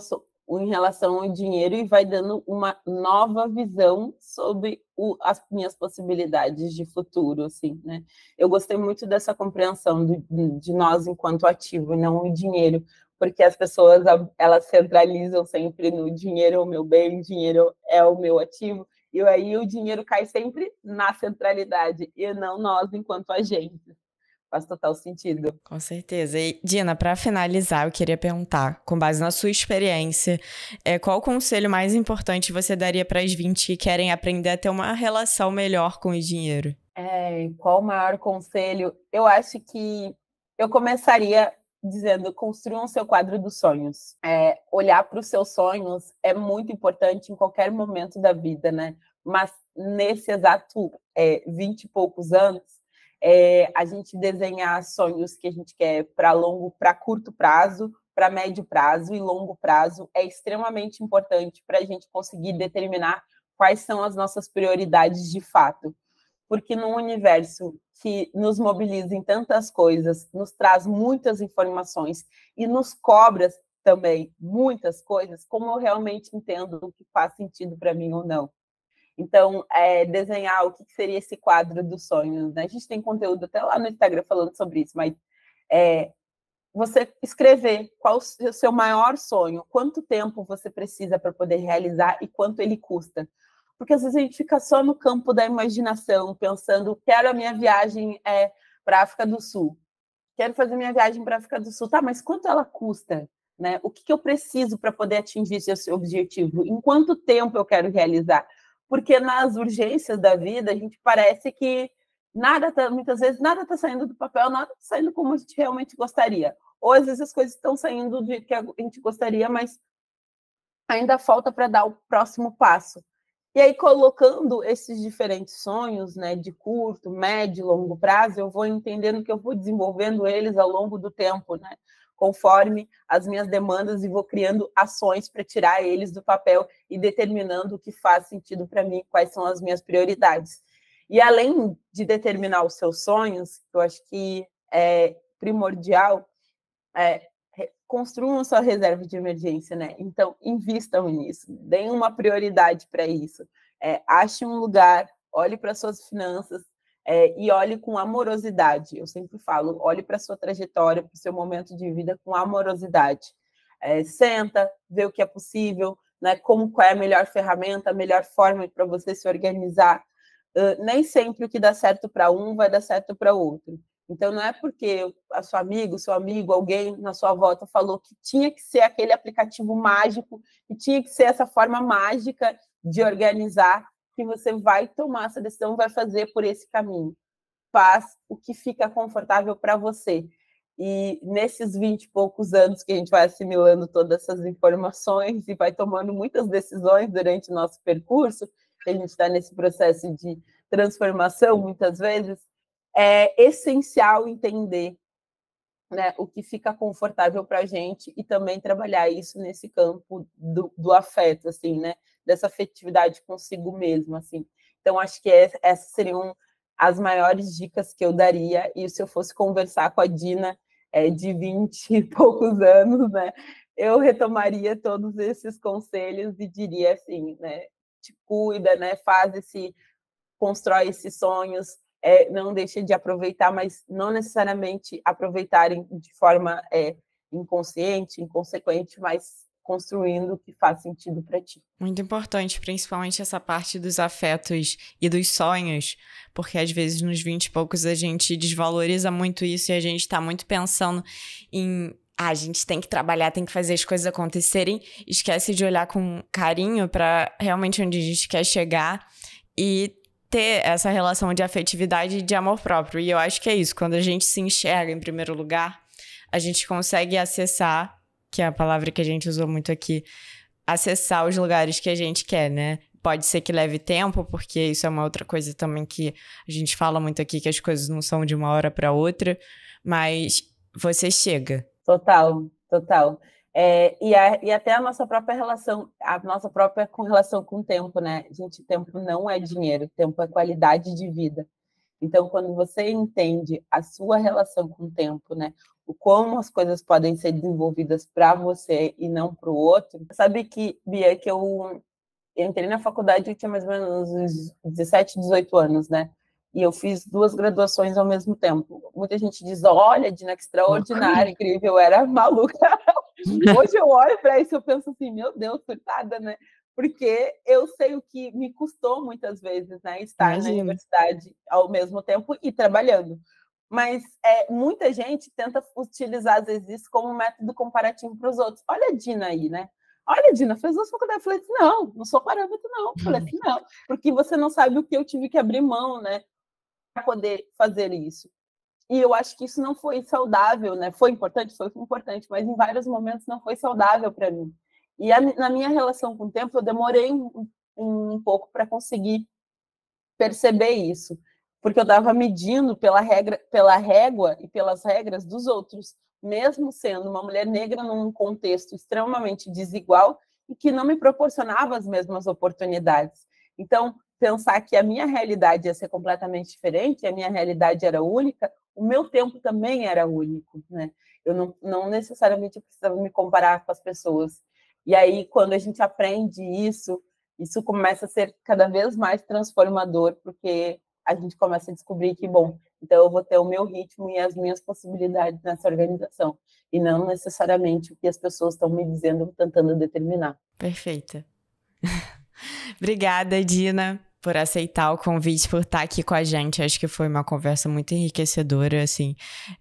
em relação ao dinheiro e vai dando uma nova visão sobre as minhas possibilidades de futuro, assim, né? Eu gostei muito dessa compreensão de nós enquanto ativo, e não o dinheiro, porque as pessoas, elas centralizam sempre no dinheiro é o meu bem, dinheiro é o meu ativo, e aí o dinheiro cai sempre na centralidade, e não nós enquanto agentes. Faz total sentido. Com certeza. E, Dina, para finalizar, eu queria perguntar, com base na sua experiência, qual o conselho mais importante você daria para as 20 que querem aprender a ter uma relação melhor com o dinheiro? Qual o maior conselho? Eu acho que eu começaria dizendo: construam seu quadro dos sonhos. Olhar para os seus sonhos é muito importante em qualquer momento da vida, né? Mas nesse exato 20 e poucos anos, a gente desenhar sonhos que a gente quer para curto prazo, para médio prazo e longo prazo é extremamente importante para a gente conseguir determinar quais são as nossas prioridades de fato. Porque num universo que nos mobiliza em tantas coisas, nos traz muitas informações e nos cobra também muitas coisas, como eu realmente entendo o que faz sentido para mim ou não. Então, desenhar o que seria esse quadro dos sonhos, né? A gente tem conteúdo até lá no Instagram falando sobre isso, mas você escrever qual o seu maior sonho, quanto tempo você precisa para poder realizar e quanto ele custa. Porque às vezes a gente fica só no campo da imaginação, pensando, quero a minha viagem para a África do Sul. Quero fazer minha viagem para a África do Sul. Tá, mas quanto ela custa? Né? O que eu preciso para poder atingir esse objetivo? Em quanto tempo eu quero realizar? Porque nas urgências da vida, a gente parece que muitas vezes nada está saindo do papel, nada está saindo como a gente realmente gostaria. Ou às vezes as coisas estão saindo do jeito que a gente gostaria, mas ainda falta para dar o próximo passo. E aí, colocando esses diferentes sonhos, né, de curto, médio e longo prazo, eu vou entendendo que eu vou desenvolvendo eles ao longo do tempo, né, conforme as minhas demandas, e vou criando ações para tirar eles do papel e determinando o que faz sentido para mim, quais são as minhas prioridades. E além de determinar os seus sonhos, eu acho que é primordial, construam sua reserva de emergência, né? Então, invistam nisso, deem uma prioridade para isso. Ache um lugar, olhe para suas finanças e olhe com amorosidade. Eu sempre falo, olhe para a sua trajetória, para o seu momento de vida com amorosidade. Senta, vê o que é possível, né? Qual é a melhor ferramenta, a melhor forma para você se organizar. Nem sempre o que dá certo para um vai dar certo para outro. Então, não é porque a sua amigo, seu amigo, alguém na sua volta falou que tinha que ser aquele aplicativo mágico, que tinha que ser essa forma mágica de organizar, que você vai tomar essa decisão, vai fazer por esse caminho. Faz o que fica confortável para você. E nesses 20 e poucos anos que a gente vai assimilando todas essas informações e vai tomando muitas decisões durante o nosso percurso, que a gente está nesse processo de transformação, muitas vezes, é essencial entender, né, o que fica confortável para a gente e também trabalhar isso nesse campo do afeto, assim, né, dessa afetividade consigo mesmo, assim. Então, acho que essas seriam as maiores dicas que eu daria, e se eu fosse conversar com a Dina de 20 e poucos anos, né, eu retomaria todos esses conselhos e diria assim, né, te cuida, né, constrói esses sonhos, não deixe de aproveitar, mas não necessariamente aproveitarem de forma inconsciente, inconsequente, mas construindo o que faz sentido para ti. Muito importante, principalmente essa parte dos afetos e dos sonhos, porque às vezes nos 20 e poucos a gente desvaloriza muito isso e a gente está muito pensando em a gente tem que trabalhar, tem que fazer as coisas acontecerem, esquece de olhar com carinho para realmente onde a gente quer chegar e ter essa relação de afetividade e de amor próprio. E eu acho que é isso, quando a gente se enxerga em primeiro lugar, a gente consegue acessar, que é a palavra que a gente usou muito aqui, acessar os lugares que a gente quer, né? Pode ser que leve tempo, porque isso é uma outra coisa também que a gente fala muito aqui, que as coisas não são de uma hora para outra, mas você chega. Total, total. E até a nossa própria relação com relação com o tempo, né? Gente, tempo não é dinheiro, tempo é qualidade de vida. Então, quando você entende a sua relação com o tempo, né? Como as coisas podem ser desenvolvidas para você e não para o outro. Sabe que, Bia, que eu entrei na faculdade, eu tinha mais ou menos uns 17, 18 anos, né? E eu fiz 2 graduações ao mesmo tempo. Muita gente diz, olha, Dina, que extraordinária, incrível, eu era maluca. Hoje eu olho para isso e eu penso assim, meu Deus, coitada, né? Porque eu sei o que me custou muitas vezes, né? Estar na universidade ao mesmo tempo e trabalhando. Mas muita gente tenta utilizar, às vezes, isso como método comparativo para os outros. Olha a Dina aí, né? Olha, Dina, fez 2 faculdades. Eu falei assim, não sou parâmetro, não. Eu falei assim, não, porque você não sabe o que eu tive que abrir mão, né? Para poder fazer isso. E eu acho que isso não foi saudável, né? Foi importante, mas em vários momentos não foi saudável para mim. E na minha relação com o tempo, eu demorei um pouco para conseguir perceber isso, porque eu estava medindo pela régua e pelas regras dos outros, mesmo sendo uma mulher negra num contexto extremamente desigual e que não me proporcionava as mesmas oportunidades. Então, pensar que a minha realidade ia ser completamente diferente, a minha realidade era única, o meu tempo também era único, né? Eu não necessariamente precisava me comparar com as pessoas. E aí, quando a gente aprende isso começa a ser cada vez mais transformador, porque a gente começa a descobrir que, bom, então eu vou ter o meu ritmo e as minhas possibilidades nessa organização, e não necessariamente o que as pessoas estão me dizendo, tentando determinar. Perfeita. Obrigada, Dina, por aceitar o convite, por estar aqui com a gente. Acho que foi uma conversa muito enriquecedora, assim.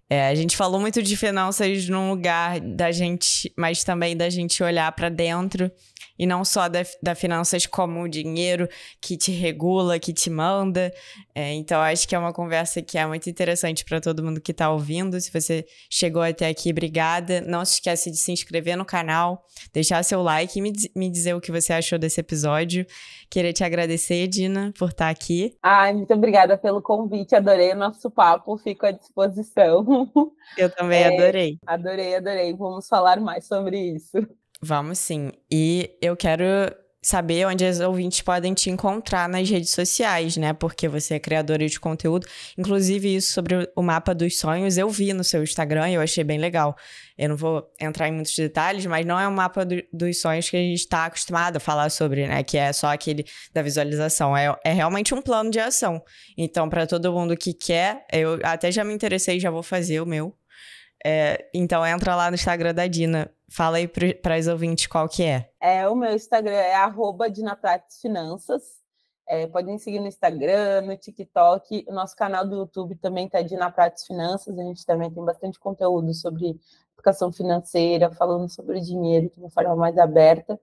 A gente falou muito de finanças num lugar da gente, mas também da gente olhar para dentro e não só da finanças como o dinheiro que te regula, que te manda. Então, acho que é uma conversa que é muito interessante para todo mundo que está ouvindo. Se você chegou até aqui, obrigada. Não se esquece de se inscrever no canal, deixar seu like e me dizer o que você achou desse episódio. Queria te agradecer, Dina, por estar aqui. Ai, muito obrigada pelo convite. Adorei o nosso papo. Fico à disposição. Eu também adorei. Adorei. Vamos falar mais sobre isso. Vamos sim. E eu quero saber onde os ouvintes podem te encontrar nas redes sociais, né? Porque você é criadora de conteúdo. Inclusive, isso sobre o mapa dos sonhos, eu vi no seu Instagram e eu achei bem legal. Eu não vou entrar em muitos detalhes, mas não é um mapa dos sonhos que a gente está acostumado a falar sobre, né? Que é só aquele da visualização. É realmente um plano de ação. Então, para todo mundo que quer, eu até já me interessei, já vou fazer o meu. Então, entra lá no Instagram da Dina. Fala aí para os ouvintes qual que é. O meu Instagram é @DinaPratesFinanças. Podem seguir no Instagram, no TikTok. O nosso canal do YouTube também está Dina Prates Finanças. A gente também tem bastante conteúdo sobre educação financeira, falando sobre dinheiro de uma forma mais aberta.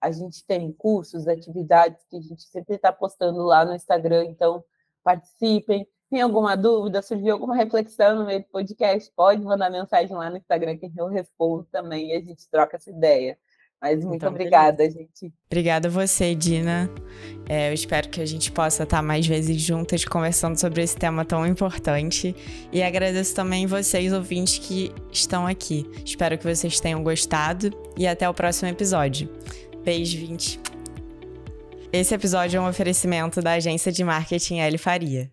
A gente tem cursos, atividades que a gente sempre está postando lá no Instagram, então participem. Tem alguma dúvida, surgiu alguma reflexão no meio do podcast, pode mandar mensagem lá no Instagram que eu respondo também e a gente troca essa ideia. Mas muito obrigada, gente. Obrigada a você, Dina. Eu espero que a gente possa estar mais vezes juntas conversando sobre esse tema tão importante. E agradeço também vocês, ouvintes, que estão aqui. Espero que vocês tenham gostado e até o próximo episódio. Beijo, 20. Esse episódio é um oferecimento da agência de marketing L Faria.